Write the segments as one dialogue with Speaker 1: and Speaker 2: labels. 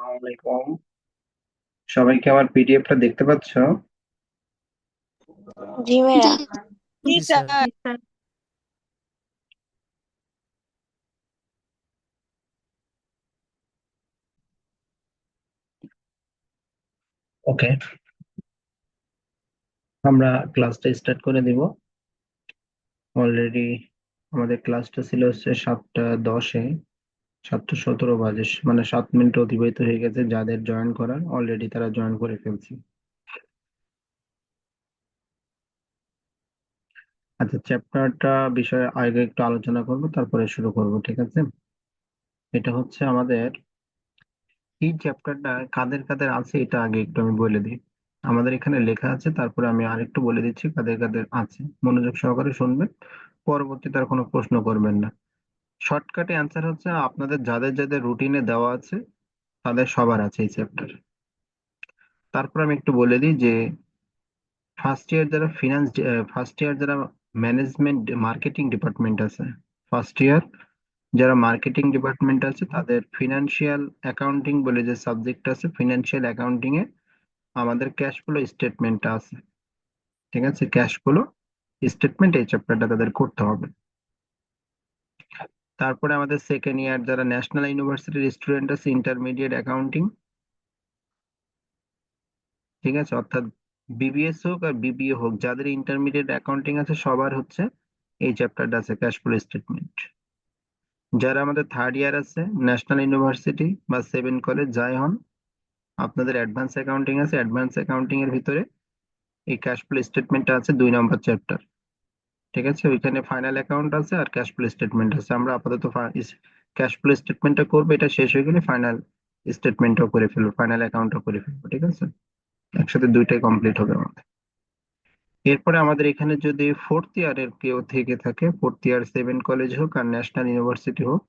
Speaker 1: আসসালামু আলাইকুম। সবাই কি আমার পিডিএফটা দেখতে পাচ্ছ?
Speaker 2: জি মেরা।
Speaker 3: জি স্যার।
Speaker 1: ওকে, আমরা ক্লাসটা স্টার্ট করে দিব। অলরেডি আমাদের ক্লাসটা ছিল হচ্ছে 7টা 10-এ, 7টা 17 বাজে, মানে 7 মিনিট অতিবাহিত হয়ে গেছে। যাদের জয়েন করার অলরেডি তারা জয়েন করে ফেলছে। আচ্ছা, চ্যাপ্টারটা বিষয়ে আগে একটু আলোচনা করব, তারপরে শুরু করব, ঠিক আছে? এটা হচ্ছে আমাদের এই চ্যাপ্টারটা কাদের কাদের আছে এটা আগে একটু আমি বলে দিই। আমাদের এখানে লেখা আছে, তারপরে আমি আরেকটু বলে দিচ্ছি কাদের কাদের আছে। মনোযোগ সহকারে শুনবেন, পরবর্তীতে আর কোনো প্রশ্ন করবেন না। শর্টকাটে অ্যান্সার হচ্ছে আপনাদের যাদের যাদের রুটিনে দেওয়া আছে তাদের সবার আছে এই চ্যাপ্টার। তারপর আমি একটু বলে দিই যে ফার্স্ট ইয়ার যারা ম্যানেজমেন্ট মার্কেটিং ডিপার্টমেন্ট আছে, ফার্স্ট ইয়ার যারা মার্কেটিং ডিপার্টমেন্ট আছে তাদের ফিনান্সিয়াল অ্যাকাউন্টিং বলে যে সাবজেক্ট আছে, ফিনান্সিয়াল অ্যাকাউন্টিং এ আমাদের ক্যাশ ফ্লো স্টেটমেন্টটা আছে। ঠিক আছে, ক্যাশ ফ্লো স্টেটমেন্ট এই চ্যাপ্টারটা তাদের করতে হবে। তারপরে আমাদের সেকেন্ড ইয়ার যারা ন্যাশনাল ইউনিভার্সিটির স্টুডেন্ট আছে, ইন্টারমিডিয়েট অ্যাকাউন্টিং, ঠিক আছে, অর্থাৎ বিবিএস হোক আর বিবিএ হোক, যাদের ইন্টারমিডিয়েট অ্যাকাউন্টিং আছে সবার হচ্ছে এই চ্যাপ্টারটা আছে, ক্যাশ ফ্লো স্টেটমেন্ট। যারা আমাদের থার্ড ইয়ার আছে ন্যাশনাল ইউনিভার্সিটি বা 7 কলেজ যাই হন, আপনাদের অ্যাডভান্স অ্যাকাউন্টিং আছে, অ্যাডভান্স অ্যাকাউন্টিং এর ভিতরে এই ক্যাশ ফ্লো স্টেটমেন্টটা আছে 2 নম্বর চ্যাপ্টার। ঠিক আছে, ওইখানে ফাইনাল অ্যাকাউন্ট আছে আর ক্যাশ ফ্লো স্টেটমেন্ট আছে। আমরা আপাতত ক্যাশ ফ্লো স্টেটমেন্টটা করবো, এটা শেষ হয়ে গেলে ফাইনাল স্টেটমেন্টও করে ফেলবো, ফাইনাল অ্যাকাউন্টও করে ফেলবো, ঠিক আছে? একসাথে দুইটাই কমপ্লিট হবে আমাদের। এরপরে আমাদের এখানে যদি ফোর্থ ইয়ারের কেউ থেকে থাকে, ফোর্থ ইয়ার 7 কলেজ হোক আর ন্যাশনাল ইউনিভার্সিটি হোক,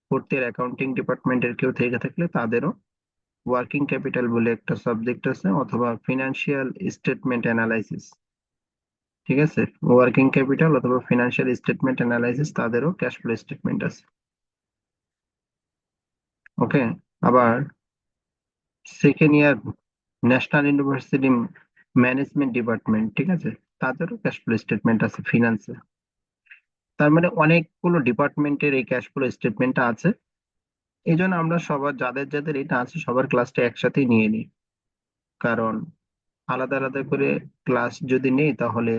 Speaker 1: ফোর্থ ইয়ার অ্যাকাউন্টিং ডিপার্টমেন্টের কেউ থেকে থাকলে তাদেরও ওয়ার্কিং ক্যাপিটাল বলে একটা সাবজেক্ট আছে, অথবা ফিনান্সিয়াল স্টেটমেন্ট অ্যানালাইসিস। ঠিক আছে, ওয়ার্কিং ক্যাপিটাল অথবা ফিনান্সিয়াল স্টেটমেন্ট অ্যানালাইসিস তাদেরও ক্যাশ ফ্লো স্টেটমেন্ট আছে। ওকে, আবার second year national university management department, ঠিক আছে, তাদেরও ক্যাশ ফ্লো স্টেটমেন্ট আছে ফিনান্সে। তার মানে অনেকগুলো ডিপার্টমেন্টের এই ক্যাশ ফ্লো স্টেটমেন্টটা আছে। এই জন্য আমরা সবার যাদের যাদের এটা আছে সবার ক্লাসটা একসাথেই নিয়ে নিই। কারণ আলাদা আলাদা করে ক্লাস যদি নেই তাহলে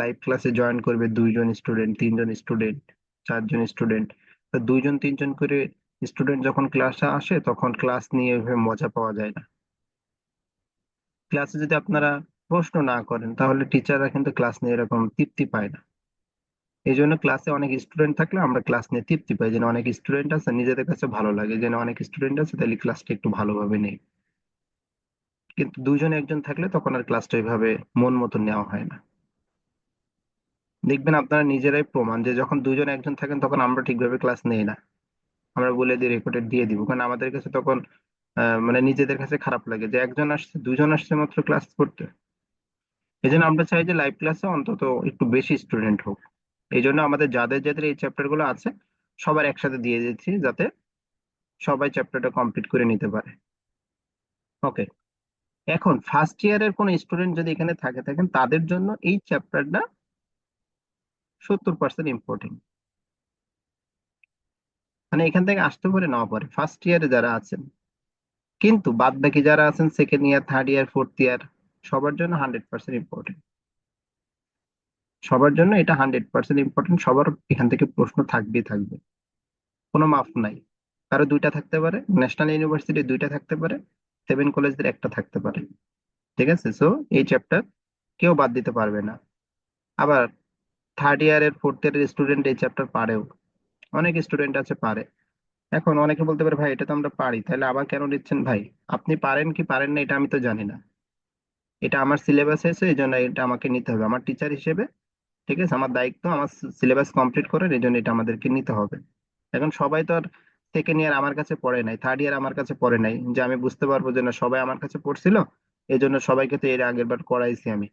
Speaker 1: লাইভ ক্লাসে জয়েন করবে 2জন স্টুডেন্ট, 3জন স্টুডেন্ট, 4জন স্টুডেন্ট। তো 2 জন 3জন করে স্টুডেন্ট যখন ক্লাসে আসে তখন ক্লাস নিয়ে এভাবে মজা পাওয়া যায় না। ক্লাসে যদি আপনারা প্রশ্ন না করেন তাহলে টিচাররা কিন্তু ক্লাস নিয়ে এরকম তৃপ্তি পায় না। এই জন্য ক্লাসে অনেক স্টুডেন্ট থাকলে আমরা ক্লাস নিয়ে তৃপ্তি পাই, যেন অনেক স্টুডেন্ট আছে, নিজেদের কাছে ভালো লাগে যেন অনেক স্টুডেন্ট আছে, তাহলে ক্লাসটা একটু ভালোভাবে নেই। কিন্তু 2জন 1জন থাকলে তখন আর ক্লাসটা ওইভাবে মন মতো নেওয়া হয় না। দেখবেন আপনারা নিজেরাই প্রমাণ যে যখন 2জন 1জন থাকেন তখন আমরা ঠিকভাবে ক্লাস নেই না। আমরা বলে দিই রেকর্ডেড দিয়ে দিব, কারণ আমাদের কাছে তখন মানে নিজেদের কাছে খারাপ লাগে যে একজন আসছে 2জন আসছে মাত্র ক্লাস করতে। এই জন্য আমরা চাই যে লাইভ ক্লাসে অন্তত একটু বেশি স্টুডেন্ট হোক। এই জন্য আমাদের যাদের যাদের এই চ্যাপ্টার গুলো আছে সবার একসাথে দিয়ে দিচ্ছি, যাতে সবাই চ্যাপ্টারটা কমপ্লিট করে নিতে পারে। ওকে, এখন ফার্স্ট ইয়ারের কোন স্টুডেন্ট যদি এখানে থাকেন তাদের জন্য এই চ্যাপ্টারটা 70% ইম্পর্টেন্ট। মানে এখান থেকে আসতে পারে নাও পারে ফার্স্ট ইয়ারে যারা আছেন, কিন্তু বাদ বাকি যারা আছেন second year, third year, fourth year, সবার জন্য 100% ইম্পর্টেন্ট। সবার জন্য এটা 100% ইম্পর্টেন্ট, সবার এখান থেকে প্রশ্ন থাকবেই থাকবে, কোনো মাফ নাই। কারো দুইটা থাকতে পারে, ন্যাশনাল ইউনিভার্সিটি দুইটা থাকতে পারে, 7 কলেজের একটা থাকতে পারে। ঠিক আছে, সো এই চ্যাপ্টার কেউ বাদ দিতে পারবে না। আবার থার্ড ইয়ারের ফোর্থ ইয়ারের স্টুডেন্ট এই চ্যাপ্টার পারেও, অনেক স্টুডেন্ট আছে পারে। এখন অনেকে বলতে পারে ভাই এটা তো আমরা পারি, তাহলে আবার কেন নিচ্ছেন ভাই? আপনি পারেন কি পারেন না এটা আমি তো জানি না, এটা আমার সিলেবাসে এসে এই জন্য এটা আমাকে নিতে হবে আমার টিচার হিসেবে। ঠিক আছে, আমার দায়িত্ব আমার সিলেবাস কমপ্লিট করার, এই জন্য এটা আমাদেরকে নিতে হবে। এখন সবাই তো আর সেকেন্ড ইয়ার আমার কাছে পড়ে নাই, থার্ড ইয়ার আমার কাছে পড়ে নাই যে আমি বুঝতে পারবো যে না সবাই আমার কাছে পড়ছিল, এই জন্য সবাইকে তো এর আগের বার করাইছি আমি,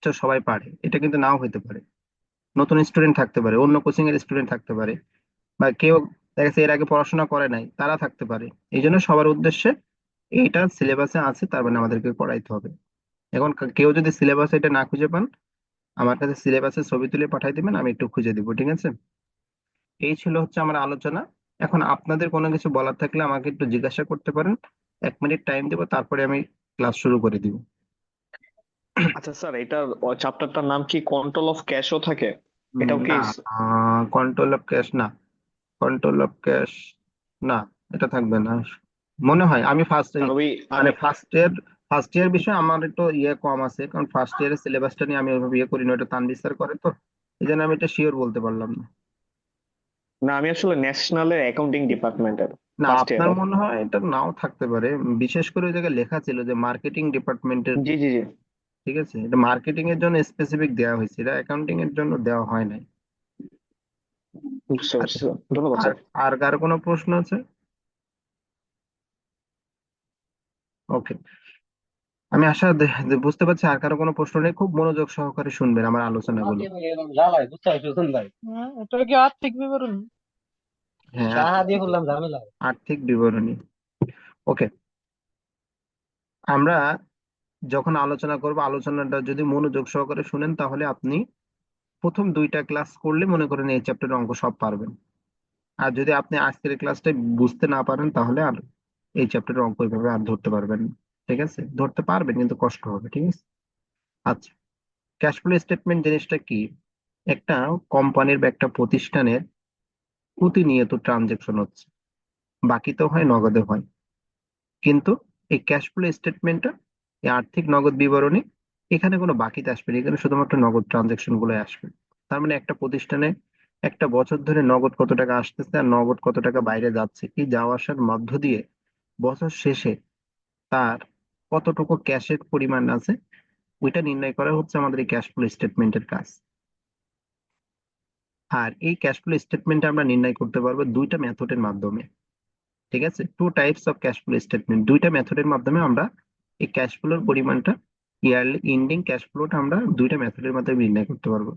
Speaker 1: তো সবাই পারে, এটা কিন্তু নাও হইতে পারে। নতুন স্টুডেন্ট থাকতে পারে, অন্য কোচিং এর স্টুডেন্ট থাকতে পারে, বা কেউ দেখা যাচ্ছে এর আগে পড়াশোনা করে নাই তারা থাকতে পারে। এই জন্য সবার উদ্দেশ্যে এইটা সিলেবাসে আছে, তার মানে আমাদেরকে করাইতে হবে। এখন কেউ যদি সিলেবাসে এটা না খুঁজে পান, আমার কাছে সিলেবাসের ছবি তুলে পাঠাই দিবেন, আমি একটু খুঁজে দিব, ঠিক আছে? এই ছিল হচ্ছে আমার আলোচনা। এখন আপনাদের কোনো কিছু বলার থাকলে আমাকে একটু জিজ্ঞাসা করতে পারেন। 1 মিনিট টাইম দেবো, তারপরে আমি ক্লাস শুরু করে দিব।
Speaker 2: আচ্ছা স্যার, এটার চ্যাপ্টারটার নাম কি কন্ট্রোল অফ ক্যাশও থাকে? এটাও কি?
Speaker 1: না, কন্ট্রোল অফ ক্যাশ না, কন্ট্রোল অফ ক্যাশ না, এটা থাকবে না মনে হয়। আমি ফার্স্ট,
Speaker 2: স্যার ওই
Speaker 1: মানে
Speaker 2: আমি
Speaker 1: ফার্স্ট ইয়ার বিষয়ে আমার একটু ইয়ে কম আছে, কারণ ফার্স্ট ইয়ারের সিলেবাসটা নিয়ে আমি ওইভাবে ইয়ে করি না, ওটা তানভীর স্যার করে তো, এই জন্য আমি এটা শিওর বলতে পারলাম না।
Speaker 2: না, আমি আসলে ন্যাশনালের অ্যাকাউন্টিং ডিপার্টমেন্টের
Speaker 1: না,
Speaker 2: ফার্স্ট
Speaker 1: আপনার
Speaker 2: ইয়ারের।
Speaker 1: মনে হয় এটা নাও থাকতে পারে, বিশেষ করে ওই জায়গায় লেখা ছিল যে মার্কেটিং ডিপার্টমেন্টের।
Speaker 2: জি জি জি,
Speaker 1: ঠিক আছে, এটা মার্কেটিং এর জন্য স্পেসিফিক দেওয়া হয়েছে, এটা অ্যাকাউন্টিং এর জন্য দেওয়া হয় নাই।
Speaker 2: বুঝতে পারছি
Speaker 1: আচ্ছা,
Speaker 2: স্যার, ধন্যবাদ
Speaker 1: আর
Speaker 2: স্যার।
Speaker 1: আর কার কোনো প্রশ্ন আছে? ওকে, আমি আশা যে বুঝতে পারছি আর কারো কোনো প্রশ্ন নেই। খুব মনোযোগ সহকারে শুনবেন আমার আলোচনাগুলো।
Speaker 3: এটা কি আর্থিক বিবরণ?
Speaker 1: হ্যাঁ,
Speaker 3: সাহা দিয়ে বললাম ঝামেলা।
Speaker 1: আর্থিক বিবরণী। ওকে, আমরা যখন আলোচনা করব, আলোচনাটা যদি মনোযোগ সহকারে শুনেন, তাহলে আপনি প্রথম 2টা ক্লাস করলে মনে করেন এই চ্যাপ্টারের অঙ্ক সব পারবেন। আর যদি আপনি আজকের ক্লাসটা বুঝতে না পারেন, তাহলে আর এই চ্যাপ্টারের অঙ্ক এইভাবে আর ধরতে পারবেন না। ঠিক আছে, ধরতে পারবেন কিন্তু কষ্ট হবে, ঠিক আছে? আচ্ছা, ক্যাশ ফ্লো স্টেটমেন্ট জিনিসটা কি? একটা কোম্পানির বা একটা প্রতিষ্ঠানের প্রতিনিয়ত ট্রানজেকশন হচ্ছে, বাকিতেও হয়, নগদে হয়। কিন্তু এই ক্যাশ ফ্লো স্টেটমেন্টটা, এই আর্থিক নগদ বিবরণী, এখানে কোনো বাকিতে আসবে না, এখানে শুধুমাত্র নগদ ট্রানজেকশন গুলো আসবে। তার মানে একটা প্রতিষ্ঠানে একটা বছর ধরে নগদ কত টাকা আসতেছে আর নগদ কত টাকা বাইরে যাচ্ছে, এই যাওয়া আসার মধ্য দিয়ে বছর শেষে তার কতটুকু ক্যাশের পরিমাণ আছে, ওইটা নির্ণয় করা হচ্ছে আমাদের এই ক্যাশ ফ্লো স্টেটমেন্টের কাজ। আর এই ক্যাশ ফ্লো স্টেটমেন্ট আমরা নির্ণয় করতে পারবো 2টা মেথডের মাধ্যমে। ঠিক আছে, 2 types of cash flow statement, 2টা মেথডের মাধ্যমে আমরা এই ক্যাশ ফ্লোর পরিমাণটা, ইয়ারলি এন্ডিং ক্যাশ ফ্লোটা আমরা 2টা মেথডের মাধ্যমে নির্ণয় করতে পারবো।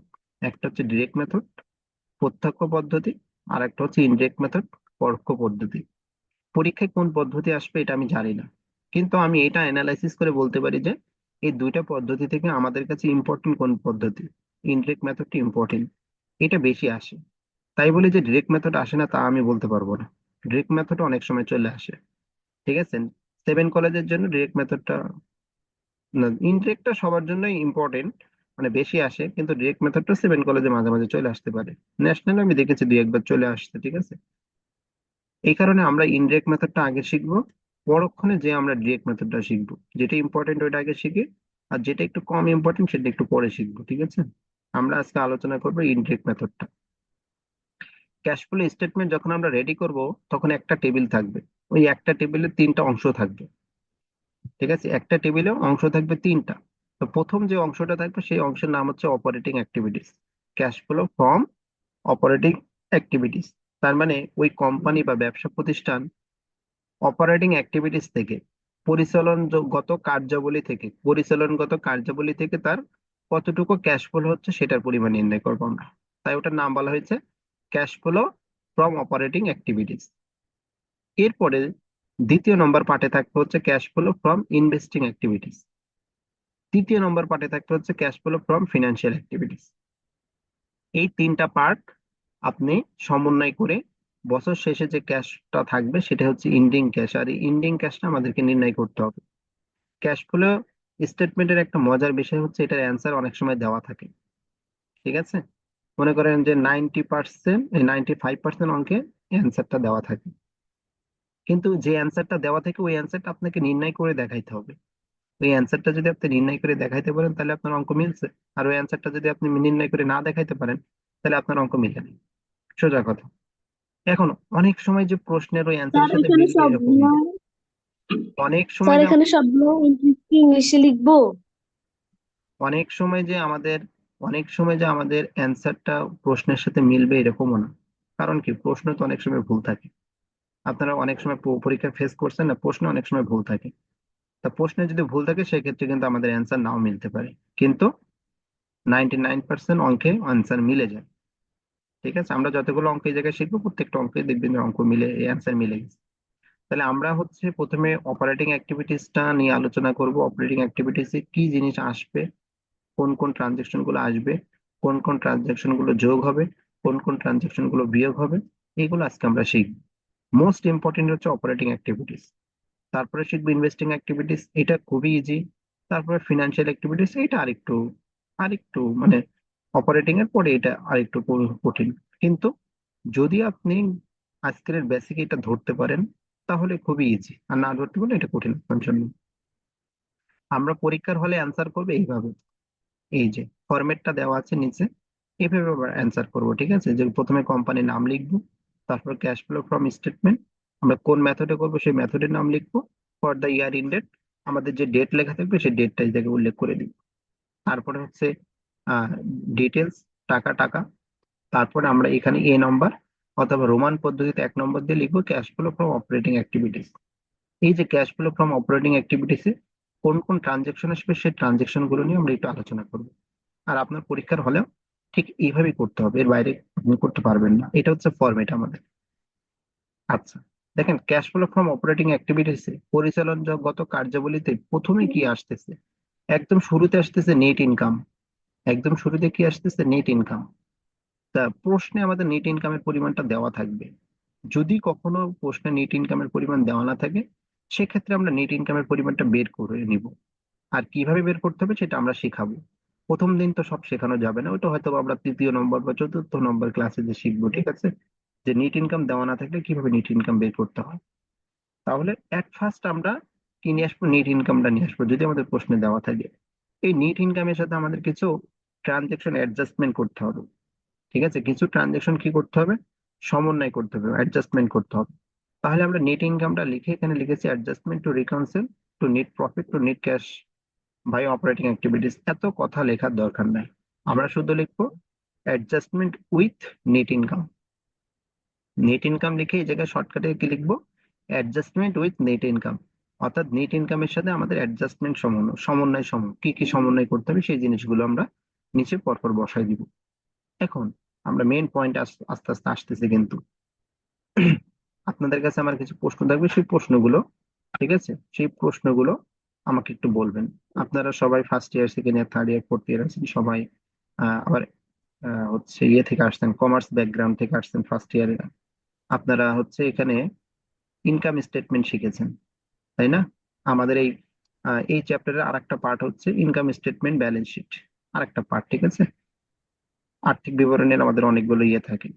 Speaker 1: একটা হচ্ছে ডিরেক্ট মেথড, প্রত্যক্ষ পদ্ধতি, আর একটা হচ্ছে ইনডিরেক্ট মেথড, পরোক্ষ পদ্ধতি। পরীক্ষায় কোন পদ্ধতি আসবে এটা আমি জানি না, কিন্তু আমি এটা অ্যানালাইসিস করে বলতে পারি যে এই 2টা পদ্ধতি থেকে আমাদের কাছে ইম্পর্টেন্ট কোন পদ্ধতি, ইনডিরেক্ট মেথডটি ইম্পর্টেন্ট, এটা বেশি আসে। তাই বলে যে ডিরেক্ট মেথড আসে না তা আমি বলতে পারবো না, ডিরেক্ট মেথড অনেক সময় চলে আসে। ঠিক আছে, 7 কলেজের জন্য ডিরেক্ট মেথডটা, না, ইনডিরেক্টটা সবার জন্যই ইম্পর্টেন্ট, মানে বেশি আসে, কিন্তু ডিরেক্ট মেথডটা 7 কলেজে মাঝে মাঝে চলে আসতে পারে। ন্যাশনাল আমি দেখেছি 2 একবার চলে আসছে, ঠিক আছে? এই কারণে আমরা ইনডিরেক্ট মেথডটা আগে শিখবো, পরক্ষণে যে আমরা ডিরেক্ট মেথডটা শিখবো, যেটা ইম্পর্টেন্ট ওইটা আগে শিখি, আর যেটা একটু কম ইম্পর্টেন্ট সেটা একটু পরে শিখবো, ঠিক আছে? আমরা আজকে আলোচনা করবো ইনডিরেক্ট মেথডটা। ক্যাশ ফ্লো স্টেটমেন্ট যখন আমরা রেডি করব, তখন একটা টেবিল থাকবে, ওই একটা টেবিলে 3টা অংশ থাকবে। ঠিক আছে, একটা টেবিলে অংশ থাকবে 3টা। তো প্রথম যে অংশটা থাকবে সেই অংশের নাম হচ্ছে operating activities, cash flow from operating activities. তার মানে ওই কোম্পানি বা ব্যবসা প্রতিষ্ঠান অপারেটিং অ্যাক্টিভিটিস থেকে, পরিচালনগত কার্যাবলী থেকে তার কতটুকু ক্যাশ ফ্লো হচ্ছে সেটার পরিমাণ নির্ণয় করবো আমরা। তাই ওটার নাম বলা হয়েছে cash flow from operating activities. এরপরে 2য় নম্বর পার্টে থাকতে হচ্ছে cash flow from investing activities. 3য় নম্বর পার্টে থাকতে হচ্ছে cash flow from financial activities. এই 3টা পার্ট আপনি সমন্বয় করে বছর শেষে যে ক্যাশটা থাকবে সেটা হচ্ছে ইন্ডিং ক্যাশ, আর এই ইন্ডিং ক্যাশটা আমাদেরকে নির্ণয় করতে হবে। ক্যাশ ফ্লো স্টেটমেন্টের একটা মজার বিষয় হচ্ছে এটার অ্যান্সার অনেক সময় দেওয়া থাকে। ঠিক আছে, মনে করেন যে 90%, 95% অঙ্কে অ্যান্সারটা দেওয়া থাকে, কিন্তু যে অ্যান্সারটা দেওয়া থাকে ওই অ্যান্সারটা আপনাকে নির্ণয় করে দেখাইতে হবে। ওই অ্যান্সারটা যদি আপনি নির্ণয় করে দেখাইতে পারেন তাহলে আপনার অঙ্ক মিলছে, আর ওই অ্যান্সারটা যদি আপনি নির্ণয় করে না দেখাইতে পারেন তাহলে আপনার অঙ্ক মিলে না। সোজা কথা। এখন অনেক সময় যে প্রশ্নের ওই
Speaker 4: স্যার
Speaker 1: অ্যান্সারের সাথে
Speaker 4: এখানে
Speaker 1: মিলবে এরকম
Speaker 4: সবগুলো
Speaker 1: না। অনেক সময়
Speaker 4: স্যার
Speaker 1: যে
Speaker 4: এখানে সবগুলো ইংলিশে লিখবো?
Speaker 1: অনেক সময় যে আমাদের অনেক সময় যে আমাদের অ্যান্সারটা প্রশ্নের সাথে মিলবে এরকমও না। কারণ কি, প্রশ্ন তো অনেক সময় ভুল থাকে। আপনারা অনেক সময় পরীক্ষা ফেস করছেন না, প্রশ্ন অনেক সময় ভুল থাকে। তা প্রশ্নে যদি ভুল থাকে সেক্ষেত্রে কিন্তু আমাদের অ্যান্সার নাও মিলতে পারে, কিন্তু 99% অঙ্কে অ্যান্সার মিলে যায়। ঠিক আছে, আমরা যতগুলো অঙ্ক এই জায়গায় শিখবো প্রত্যেকটা অঙ্কে দেখবেন যে অঙ্ক মিলে, অ্যান্সার মিলে গেছে। তাহলে আমরা হচ্ছে প্রথমে অপারেটিং অ্যাক্টিভিটিসটা নিয়ে আলোচনা করব। অপারেটিং অ্যাক্টিভিটিসে কি জিনিস আসবে, কোন কোন ট্রানজেকশন গুলো আসবে, কোন কোন ট্রানজেকশন গুলো যোগ হবে, কোন কোন ট্রানজেকশন গুলো বিয়োগ হবে, এগুলো আজকে আমরা শিখব। মোস্ট ইম্পর্টেন্ট হচ্ছে অপারেটিং অ্যাক্টিভিটিস, তারপরে শিখবো ইনভেস্টিং অ্যাক্টিভিটিস, এটা খুবই ইজি। তারপরে ফিনান্সিয়াল অ্যাক্টিভিটিস, এটা আরেকটু আরেকটু মানে অপারেটিং এর পরে এটা আরেকটু কঠিন। কিন্তু যদি আপনি আজকের বেসিক এটা ধরতে পারেন তাহলে খুবই ইজি, আর না ধরতে পারলে এটা কঠিন আপনার জন্য। আমরা পরীক্ষার হলে অ্যান্সার করবে এইভাবে, এই যে ফরম্যাটটা দেওয়া আছে নিচে, এভাবে আমরা অ্যান্সার করবো। ঠিক আছে, যে প্রথমে কোম্পানির নাম লিখবো, তারপর ক্যাশ ফ্লো ফ্রম স্টেটমেন্ট, আমরা কোন মেথডে করবো সেই মেথডের নাম লিখবো, for the year ended আমাদের যে ডেট লেখা থাকবে সেই ডেটটা এই জায়গায় উল্লেখ করে দিব। তারপরে হচ্ছে ডিটেলস, টাকা টাকা, তারপরে আমরা এখানে এ নম্বর অথবা রোমান পদ্ধতিতে 1 নম্বর দিয়ে লিখবো cash flow from operating activities. এই যে ক্যাশ ফ্লো ফ্রম অপারেটিং অ্যাক্টিভিটিসে কোন কোন ট্রানজেকশন আসবে সেই ট্রানজেকশন গুলো নিয়ে আমরা একটু আলোচনা করবো। আর আপনার পরীক্ষার হলেও ঠিক এইভাবেই করতে হবে, এর বাইরে আপনি করতে পারবেন না। এটা হচ্ছে ফরম্যাট আমাদের। আচ্ছা, দেখেন ক্যাশ ফ্লো ফ্রম অপারেটিং অ্যাক্টিভিটিসে পরিচালনগত কার্যাবলীতে প্রথমে কি আসতেছে, একদম শুরুতে আসতেছে নেট ইনকাম। একদম শুরুতে কি আসতেছে, নেট ইনকাম। তা প্রশ্নে আমাদের নেট ইনকামের পরিমাণটা দেওয়া থাকবে। যদি কখনো প্রশ্নে নেট ইনকামের পরিমাণ দেওয়া না থাকে, সেক্ষেত্রে আমরা নেট ইনকামের পরিমাণটা বের করে নিব। আর কিভাবে বের করতে হবে সেটা আমরা শেখাবো। প্রথম দিন তো সব শেখানো যাবে না, ওটা হয়তো আমরা 3য় নম্বর বা 4র্থ নম্বর ক্লাসে যে শিখবো। ঠিক আছে, যে নেট ইনকাম দেওয়া না থাকলে কিভাবে নেট ইনকাম বের করতে হয়। তাহলে এট ফার্স্ট আমরা কি নিয়ে আসবো, নেট ইনকামটা নিয়ে আসবো যদি আমাদের প্রশ্নে দেওয়া থাকে। এই নেট ইনকামের সাথে আমাদের কিছু ট্রানজেকশন অ্যাডজাস্টমেন্ট করতে হবে। ঠিক আছে, কিছু ট্রানজেকশন কি করতে হবে, সমন্বয় করতে হবে, অ্যাডজাস্টমেন্ট করতে হবে। তাহলে আমরা নেট ইনকামটা লিখে এখানে লিখেছি adjustment to reconcile to net profit to net cash by operating activities. এত কথা লেখার দরকার নাই, আমরা শুধু লিখবো adjustment with net income. Net income লিখে এই জায়গায় শর্টকাটে কি লিখবো, অ্যাডজাস্টমেন্ট উইথ নেট ইনকাম। অর্থাৎ নেট ইনকামের সাথে আমাদের অ্যাডজাস্টমেন্ট সমন্বয় কি কি সমন্বয় করতে হবে সেই জিনিসগুলো আমরা নিচে পরপর বসাই দিব। এখন আমরা মেইন পয়েন্ট আস্তে আস্তে আসতেছি কিন্তু। আপনাদের কাছে আমার কিছু প্রশ্ন থাকবে, সেই প্রশ্নগুলো, ঠিক আছে, সেই প্রশ্নগুলো আমাকে একটু বলবেন। আপনারা সবাই first year, second year, third year, fourth year আছেন সবাই। আবার হচ্ছে ইয়ে থেকে আসছেন, কমার্স ব্যাকগ্রাউন্ড থেকে আসছেন ফার্স্ট ইয়ারে। আপনারা হচ্ছে এখানে ইনকাম স্টেটমেন্ট শিখেছেন, তাই না? আমাদের এই চ্যাপ্টারের আরেকটা পার্ট হচ্ছে ইনকাম স্টেটমেন্ট, ব্যালেন্স শিট, আরেকটা পার্ট। ঠিক আছে, আর্থিক বিবরণের আমাদের অনেকগুলো ইয়ে থাকে।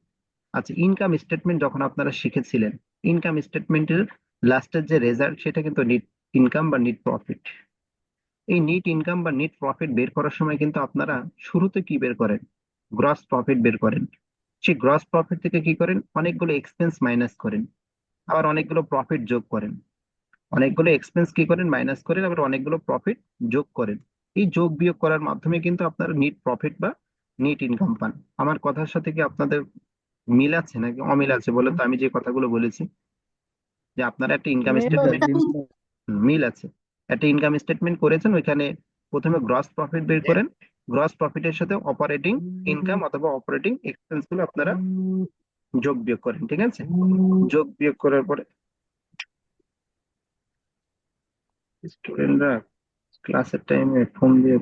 Speaker 1: আচ্ছা, ইনকাম স্টেটমেন্ট যখন আপনারা শিখেছিলেন, ইনকাম স্টেটমেন্টের লাস্টের যে রেজাল্ট সেটা কিন্তু নিট ইনকাম বা নিট প্রফিট। এই নিট ইনকাম বা নিট প্রফিট বের করার সময় কিন্তু আপনারা শুরুতে কি বের করেন, গ্রস প্রফিট বের করেন। সেই গ্রস প্রফিট থেকে কি করেন, অনেকগুলো এক্সপেন্স মাইনাস করেন, আবার অনেকগুলো প্রফিট যোগ করেন। অনেকগুলো এক্সপেন্স কি করেন, মাইনাস করেন, আবার অনেকগুলো প্রফিট যোগ করেন। এই যোগ বিয়োগ করার মাধ্যমে কিন্তু আপনারা নিট প্রফিট বা নিট ইনকাম পান। আমার কথার সাথে কি আপনাদের মিল আছে নাকি অমিল আছে বলে তো, আমি যে কথাগুলো বলেছি, যে আপনারা একটা ইনকাম স্টেটমেন্ট, মিল আছে, একটা ইনকাম স্টেটমেন্ট করেছেন, ওইখানে প্রথমে গ্রস প্রফিট বের করেন, গ্রস প্রফিটের সাথে অপারেটিং ইনকাম অথবা অপারেটিং এক্সপেন্স গুলো আপনারা যোগ বিয়োগ করেন। ঠিক আছে, যোগ বিয়োগ করার পরে স্টুডেন্টরা ক্লাসের টাইমে ফোন দিয়ে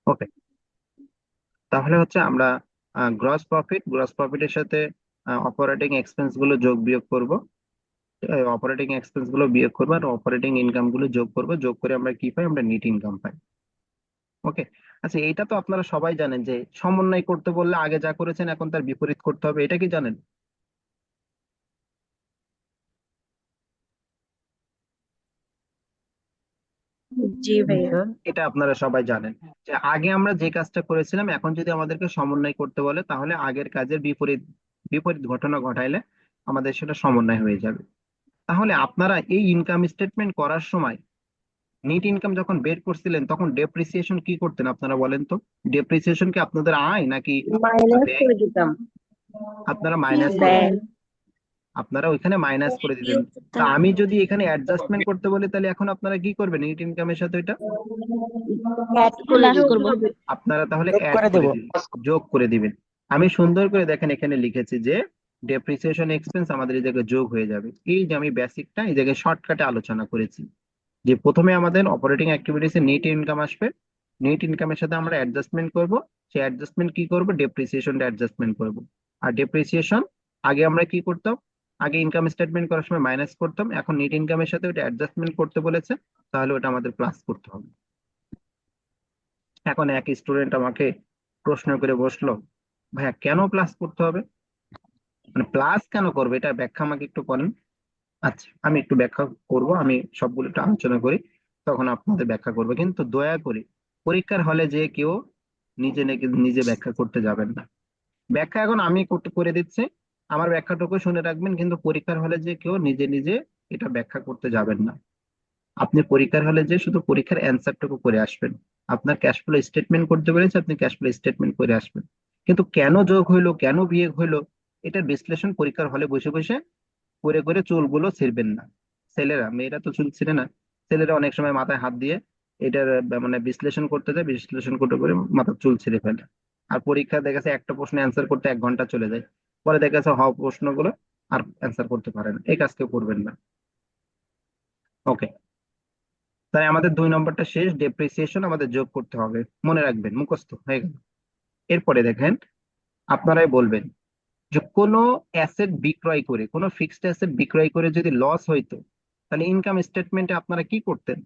Speaker 1: ওকে। তাহলে হচ্ছে আমরা গ্রস প্রফিটের সাথে অপারেটিং এক্সপেন্স গুলো যোগ বিয়োগ করব, অপারেটিং এক্সপেন্স গুলো বিয়োগ করবো, আর অপারেটিং ইনকাম গুলো যোগ করবো, যোগ করে আমরা কি পাই, আমরা নেট ইনকাম পাই। ওকে। আচ্ছা, এইটা তো আপনারা সবাই জানেন যে সমন্বয় করতে বললে আগে যা করেছেন এখন তার বিপরীত করতে হবে, এটা কি জানেন?
Speaker 4: জি ভাইয়া।
Speaker 1: এটা আপনারা সবাই জানেন যে আগে আমরা যে কাজটা করেছিলাম এখন যদি আমাদেরকে সমন্বয় করতে বলে তাহলে আগের কাজের বিপরীত বিপরীত ঘটনা ঘটাইলে আমাদের সেটা সমন্বয় হয়ে যাবে। তাহলে আপনারা এই ইনকাম স্টেটমেন্ট করার সময় নেট ইনকাম যখন বের করছিলেন তখন ডেপ্রিসিয়েশন কি করতেন আপনারা বলেন তো? ডেপ্রিসিয়েশন কি আপনাদের আয় নাকি
Speaker 4: মাইনাস
Speaker 1: ব্যয়?
Speaker 4: করে দিতাম।
Speaker 1: আপনারা মাইনাস করে
Speaker 4: দেন।
Speaker 1: দিতেন, আপনারা ওইখানে মাইনাস করে দিতেন। তা আমি যদি এখানে অ্যাডজাস্টমেন্ট করতে বলি তাহলে এখন আপনারা কি করবেন নেট ইনকামের সাথে ওইটা?
Speaker 4: অ্যাড করে
Speaker 5: প্লাস
Speaker 4: দিব।
Speaker 5: করব।
Speaker 1: আপনারা তাহলে
Speaker 3: যোগ
Speaker 1: অ্যাড
Speaker 3: করে
Speaker 1: করে
Speaker 3: দেব।
Speaker 1: দিবেন, যোগ করে দিবেন। আমি সুন্দর করে দেখেন এখানে লিখেছি যে ডেপ্রিসিয়েশন এক্সপেন্স আমাদের এই জায়গায় যোগ হয়ে যাবে। এই যে আমি বেসিকটা এই জায়গায় শর্টকাটে আলোচনা করেছি যে প্রথমে আমাদের অপারেটিং অ্যাক্টিভিটিস এর নেট ইনকাম আসবে, নেট ইনকামের সাথে আমরা অ্যাডজাস্টমেন্ট করব, সেই অ্যাডজাস্টমেন্ট কি করব, ডেপ্রিসিয়েশনটা অ্যাডজাস্টমেন্ট করব। আর ডেপ্রিসিয়েশন আগে আমরা কি করতাম, আগে ইনকাম স্টেটমেন্ট করার সময় মাইনাস করতাম, এখন নেট ইনকামের সাথে ওটা অ্যাডজাস্টমেন্ট করতে বলেছে, তাহলে ওটা আমাদের প্লাস করতে হবে। এখন এক স্টুডেন্ট আমাকে প্রশ্ন করে বসলো, ভাইয়া কেন প্লাস করতে হবে, মানে প্লাস কেন করবে, এটা ব্যাখ্যা আমাকে একটু করেন। আচ্ছা আমি একটু ব্যাখ্যা করব, আমি সবগুলো একটু আলোচনা করি, তখন আপনাদের ব্যাখ্যা করবো, কিন্তু দয়া করে পরীক্ষার হলে যে কেউ নিজে নাকি নিজে ব্যাখ্যা করতে যাবেন না। ব্যাখ্যা এখন আমি করতে করে দিচ্ছি, আমার ব্যাখ্যাটুকু শুনে রাখবেন, কিন্তু পরীক্ষার হলে যে কেউ নিজে নিজে এটা ব্যাখ্যা করতে যাবেন না। আপনি পরীক্ষার হলে যে শুধু পরীক্ষার অ্যান্সারটুকু করে আসবেন। আপনার ক্যাশ ফ্লো স্টেটমেন্ট করতে বলেছে, আপনি ক্যাশ ফ্লো স্টেটমেন্ট করে আসবেন, কিন্তু কেন যোগ হইলো কেন বিয়োগ হইলো এটার বিশ্লেষণ পরীক্ষার হলে বসে বসে করে করে চুলগুলো ছিঁড়বেন না। ছেলেরা, মেয়েরা তো চুল ছিঁড়ে না, ছেলেরা অনেক সময় মাথায় হাত দিয়ে এটার মানে বিশ্লেষণ করতে যায়, বিশ্লেষণ করতে করে মাথার চুল ছিঁড়ে ফেলে। আর পরীক্ষা দেখা যাচ্ছে একটা প্রশ্ন অ্যান্সার করতে 1 ঘন্টা চলে যায়, পরে দেখা যাচ্ছে হওয়া প্রশ্নগুলো আর অ্যান্সার করতে পারে না। এই কাজ কেউ করবেন না। ওকে, তাই আমাদের 2 নম্বরটা শেষ, ডেপ্রিসিয়েশন আমাদের যোগ করতে হবে, মনে রাখবেন, মুখস্থ হয়ে গেল। এরপরে দেখেন, আপনারাই বলবেন যে কোনো অ্যাসেট বিক্রয় করে, কোনো ফিক্সড অ্যাসেট বিক্রয় করে যদি লস হইতো, তাহলে ইনকাম স্টেটমেন্টে আপনারা কি করতেন?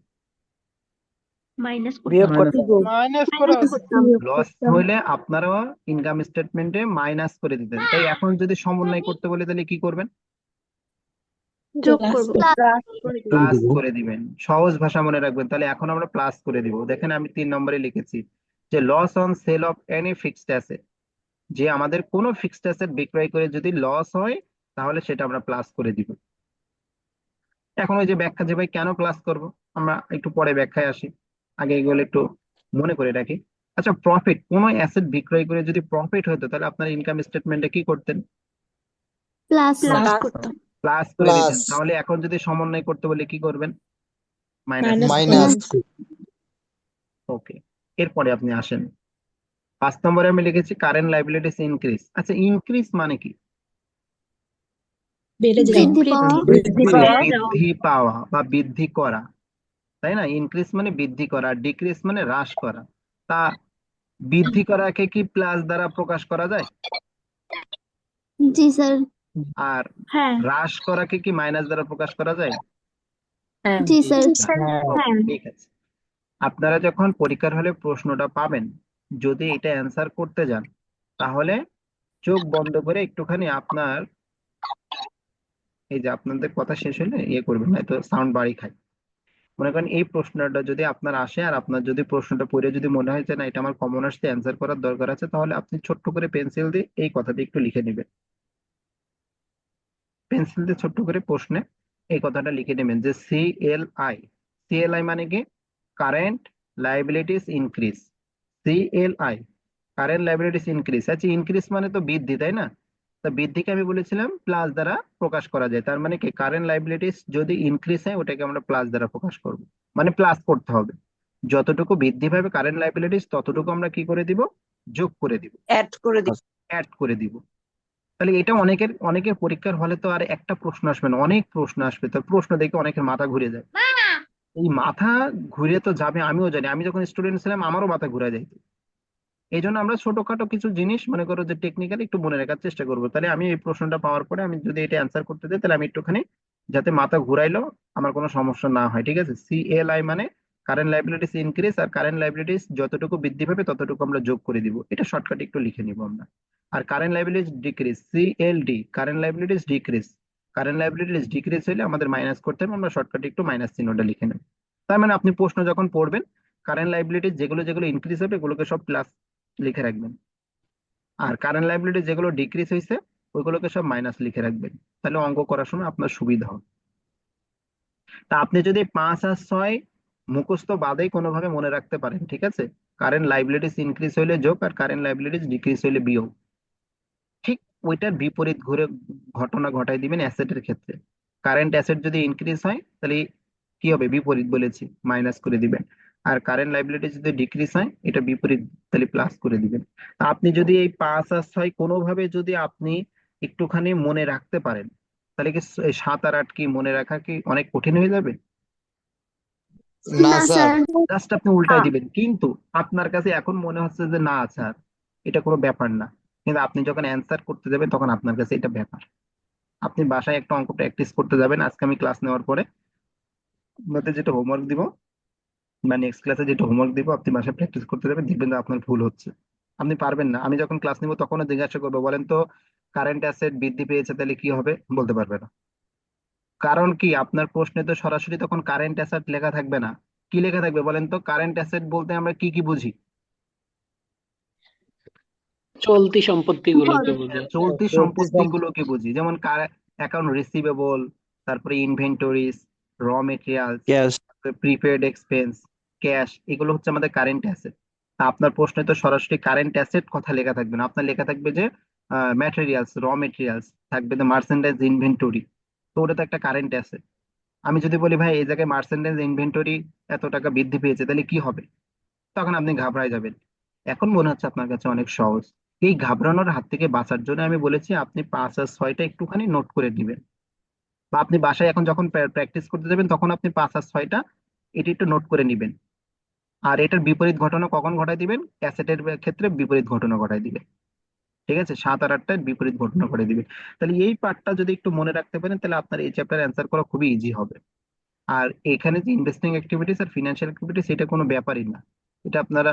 Speaker 4: মাইনাস
Speaker 5: বিয়োগ
Speaker 4: করতাম।
Speaker 5: করতে হবে।
Speaker 3: মাইনাস করা
Speaker 1: লস হইলে আপনারা ইনকাম স্টেটমেন্টে মাইনাস করে দিতেন। তাই এখন যদি সমন্বয় করতে বলে তাহলে কি করবেন?
Speaker 4: যোগ করব।
Speaker 1: প্লাস করে দিবেন। সহজ ভাষা মনে রাখবেন, তাহলে এখন আমরা প্লাস করে দিব। দেখেন আমি 3 নম্বরে লিখেছি যে loss on sale of any fixed asset, যে আমাদের কোনো ফিক্সড অ্যাসেট বিক্রয় করে যদি লস হয় তাহলে সেটা আমরা প্লাস করে দিব। এখন ওই যে ব্যাখ্যা, যে ভাই কেন প্লাস করব, আমরা একটু পরে ব্যাখ্যায় আসি, আগে এগুলো একটু মনে করে রাখি। আচ্ছা, প্রফিট, কোনো অ্যাসেট বিক্রয় করে যদি প্রফিট হতো তাহলে আপনার ইনকাম স্টেটমেন্টে কি করতেন?
Speaker 4: প্লাস করতাম।
Speaker 1: প্লাস করে দিতেন।
Speaker 5: প্লাস
Speaker 1: তাহলে এখন যদি সমন্বয় করতে বলে কি করবেন? মাইনাস।
Speaker 5: মাইনাস
Speaker 1: ওকে, এরপরে আপনি আসেন 5 নম্বরে আমি লিখেছি কারেন্ট লাইবিলিটিস ইনক্রিজ। আচ্ছা, ইনক্রিজ মানে কি?
Speaker 4: বৃদ্ধি পাওয়া।
Speaker 5: বৃদ্ধি
Speaker 1: মানে বৃদ্ধি পাওয়া বা বৃদ্ধি করা, তাই না? ইনক্রিজ মানে বৃদ্ধি করা, ডিক্রিজ মানে হ্রাস করা। তা বৃদ্ধি করাকে কি প্লাস দ্বারা প্রকাশ করা যায়?
Speaker 4: জি স্যার।
Speaker 1: আর
Speaker 4: হ্যাঁ।
Speaker 1: হ্রাস করাকে কি মাইনাস দ্বারা প্রকাশ করা যায়?
Speaker 4: জি স্যার।
Speaker 1: ওকে, ঠিক আছে। আপনারা যখন পরীক্ষার হলে প্রশ্নটা পাবেন, যদি এটা অ্যান্সার করতে যান তাহলে চোখ বন্ধ করে একটুখানি আপনার এই যে আপনাদের কথা শেষ হলে ইয়ে করবেন না, তো সাউন্ড বাড়ি খায়। মনে করেন এই প্রশ্নটা যদি আপনার আসে আর আপনার যদি প্রশ্নটা পড়ে যদি মনে হয় যে না এটা আমার কমন আসছে, অ্যান্সার করার দরকার আছে, তাহলে আপনি ছোট্ট করে পেন্সিল দিয়ে এই কথাটা একটু লিখে নেবেন। পেন্সিল দিয়ে ছোট্ট করে প্রশ্নে এই কথাটা লিখে নেবেন যে সিএলআই। সিএলআই মানে কি? Current liabilities increase. CLI, current liabilities increase. আচ্ছা, ইনক্রিজ মানে তো বৃদ্ধি, তাই না? তা বৃদ্ধিকে আমি বলেছিলাম প্লাস দ্বারা প্রকাশ করা যায়, তার মানে কি কারেন্ট লাইবিলিটিস যদি ইনক্রিজ হয় ওটাকে আমরা প্লাস দ্বারা প্রকাশ করব, মানে প্লাস করতে হবে। যতটুকু বৃদ্ধি পাবে কারেন্ট লাইবিলিটিস ততটুকু আমরা কি করে দিব? যোগ করে দিব,
Speaker 5: অ্যাড করে দিই।
Speaker 1: অ্যাড করে দিব। তাহলে এটা অনেকের অনেকের পরীক্ষার হলে তো আর একটা প্রশ্ন আসবে না, অনেক প্রশ্ন আসবে, তো প্রশ্ন দেখে অনেকের মাথা ঘুরে যায়। এই মাথা ঘুরে তো যাবে, আমিও জানি, আমি যখন স্টুডেন্ট ছিলাম আমারও মাথা ঘুরে যায়। এই জন্য আমরা ছোটখাটো কিছু জিনিস মনে করো যে টেকনিক্যালি একটু মনে রাখার চেষ্টা করবো। তাহলে আমি এই প্রশ্নটা পাওয়ার পরে আমি যদি এটা অ্যান্সার করতে যাই তাহলে আমি একটুখানি যাতে মাথা ঘুরাইলো আমার কোনো সমস্যা না হয়, ঠিক আছে? সিএলআই মানে কারেন্ট লাইবিলিটিস ইনক্রিজ, আর কারেন্ট লাইবিলিটিস যতটুকু বৃদ্ধি পাবে ততটুকু আমরা যোগ করে দিব, এটা শর্টকাট একটু লিখে নিব আমরা। আর current liabilities decrease, CLD, current liabilities decrease. Current liabilities decrease হলে আমাদের মাইনাস করতে হবে, আমরা শর্টকাটে একটু মাইনাস চিহ্নটা লিখে নেব। তার মানে আপনি প্রশ্ন যখন পড়বেন কারেন্ট লাইবিলিটিস যেগুলো যেগুলো ইনক্রিজ হবে এগুলোকে সব প্লাস লিখে রাখবেন, আর কারেন্ট লাইবিলিটি যেগুলো ডিক্রিজ হয়েছে ওইগুলোকে সব মাইনাস লিখে রাখবেন, তাহলে অঙ্ক করার সময় আপনার সুবিধা হবে। তা আপনি যদি 5 আর 6 মুখস্থ বাদেই কোনোভাবে মনে রাখতে পারেন, ঠিক আছে? কারেন্ট লাইবিলিটিস ইনক্রিজ হইলে যোগ আর কারেন্ট লাইবিলিটিস ডিক্রিজ হইলে বিয়োগ। ঠিক ওইটার বিপরীত ঘুরে ঘটনা ঘটাই দিবেন অ্যাসেটের ক্ষেত্রে। কারেন্ট অ্যাসেট যদি ইনক্রিজ হয় তাহলে কি হবে? বিপরীত বলেছি, মাইনাস করে দিবেন। আর কারেন্ট লাইবিলিটি যদি ডিক্রিজ হয় এটা বিপরীত, তাহলে প্লাস করে দিবেন। তা আপনি যদি এই 5 আর 6 কোনোভাবে যদি আপনি একটুখানি মনে রাখতে পারেন, তাহলে কি 7 আর 8 কি মনে রাখা কি অনেক কঠিন হয়ে যাবে?
Speaker 5: না
Speaker 4: না
Speaker 5: স্যার।
Speaker 4: স্যার।
Speaker 1: জাস্ট আপনি উল্টাই দিবেন, কিন্তু আপনার কাছে এখন মনে হচ্ছে যে না স্যার এটা কোনো ব্যাপার না, কিন্তু আপনি যখন অ্যান্সার করতে যাবেন তখন আপনার কাছে এটা ব্যাপার। আপনি বাসায় একটা অঙ্ক প্র্যাকটিস করতে যাবেন, আজকে আমি ক্লাস নেওয়ার পরে আপনাদের যেটা হোমওয়ার্ক দিব বা নেক্সট ক্লাসে যেটা হোমওয়ার্ক দিব আপনি বাসায় প্র্যাকটিস করতে যাবেন, দেখবেন যে আপনার ভুল হচ্ছে, আপনি পারবেন না। আমি যখন ক্লাস নিব তখনও জিজ্ঞাসা করবো বলেন তো কারেন্ট অ্যাসেট বৃদ্ধি পেয়েছে তাহলে কি হবে, বলতে পারবে না। কারণ কি আপনার প্রশ্নে তো সরাসরি তখন কারেন্ট অ্যাসেট লেখা থাকবে না। কি লেখা থাকবে বলেন তো? কারেন্ট অ্যাসেট বলতে আমরা কি কি বুঝি?
Speaker 3: চলতি সম্পত্তিগুলোকে বোঝায়।
Speaker 1: চলতি
Speaker 5: চলতি
Speaker 1: সম্পত্তিগুলোকে বুঝি, যেমন অ্যাকাউন্ট রিসিভেবল, তারপরে inventories, raw materials,
Speaker 5: cash.
Speaker 1: Prepaid expense, cash, এগুলো হচ্ছে আমাদের কারেন্ট অ্যাসেট। আপনার প্রশ্নে তো সরাসরি কারেন্ট অ্যাসেট কথা লেখা থাকবে না, আপনার লেখা থাকবে যে ম্যাটেরিয়ালস, র মেটেরিয়ালস, থাকবে যে মার্চেন্ডাইজ ইনভেন্টরি, তো ওটা তো একটা কারেন্ট অ্যাসেট। আমি যদি বলি ভাই এই জায়গায় মার্চেন্ডাইজ ইনভেন্টরি এত টাকা বৃদ্ধি পেয়েছে তাহলে কি হবে, তখন আপনি ঘাবড়ায় যাবেন। এখন মনে হচ্ছে আপনার কাছে অনেক সহজ। এই ঘাবড়ানোর হাত থেকে বাঁচার জন্য আমি বলেছি আপনি 5 আর 6টা একটুখানি নোট করে দিবেন, বা আপনি বাসায় এখন যখন প্র্যাকটিস করতে যাবেন তখন আপনি 5 আর 6টা এটি একটু নোট করে নিবেন। আর এটার বিপরীত ঘটনা কখন ঘটায় দিবেন? অ্যাসেটের ক্ষেত্রে বিপরীত ঘটনা ঘটায় দিবেন। ঠিক আছে, 7 আর 8টার বিপরীত ঘটনা ঘটায় দিবেন। তাহলে এই পার্টটা যদি একটু মনে রাখতে পারেন তাহলে আপনার এই চ্যাপ্টার অ্যান্সার করা খুবই ইজি হবে। আর এখানে যে ইনভেস্টিং অ্যাক্টিভিটিস আর ফিনান্সিয়াল অ্যাক্টিভিটিস এটা কোনো ব্যাপারই না, এটা আপনারা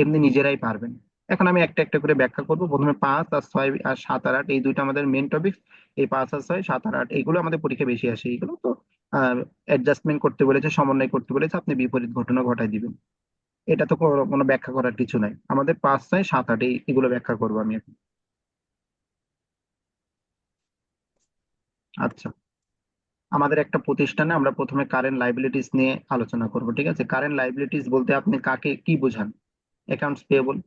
Speaker 1: এমনি নিজেরাই পারবেন। এখন আমি একটা একটা করে ব্যাখ্যা করব। প্রথমে 5 আর 6 আর 7 আর 8 এই দুইটা আমাদের মেন টপিক। এই 5 আর 6, 7 আর 8 এইগুলো আমাদের পরীক্ষা বেশি আসে, এইগুলো তো অ্যাডজাস্টমেন্ট করতে বলেছে, সমন্বয় করতে বলেছে, আপনি বিপরীত ঘটনা ঘটাই দিবেন। এটা তো কোনো ব্যাখ্যা করার কিছু নাই, আমাদের 5, 6, 7, 8 এগুলো ব্যাখ্যা করবো আমি এখন। আচ্ছা, আমাদের একটা প্রতিষ্ঠানে আমরা প্রথমে কারেন্ট লাইবিলিটিস নিয়ে আলোচনা করব, ঠিক আছে? কারেন্ট লাইবিলিটিস বলতে আপনি কাকে কি বোঝান? অ্যাকাউন্টস পেয়েবল,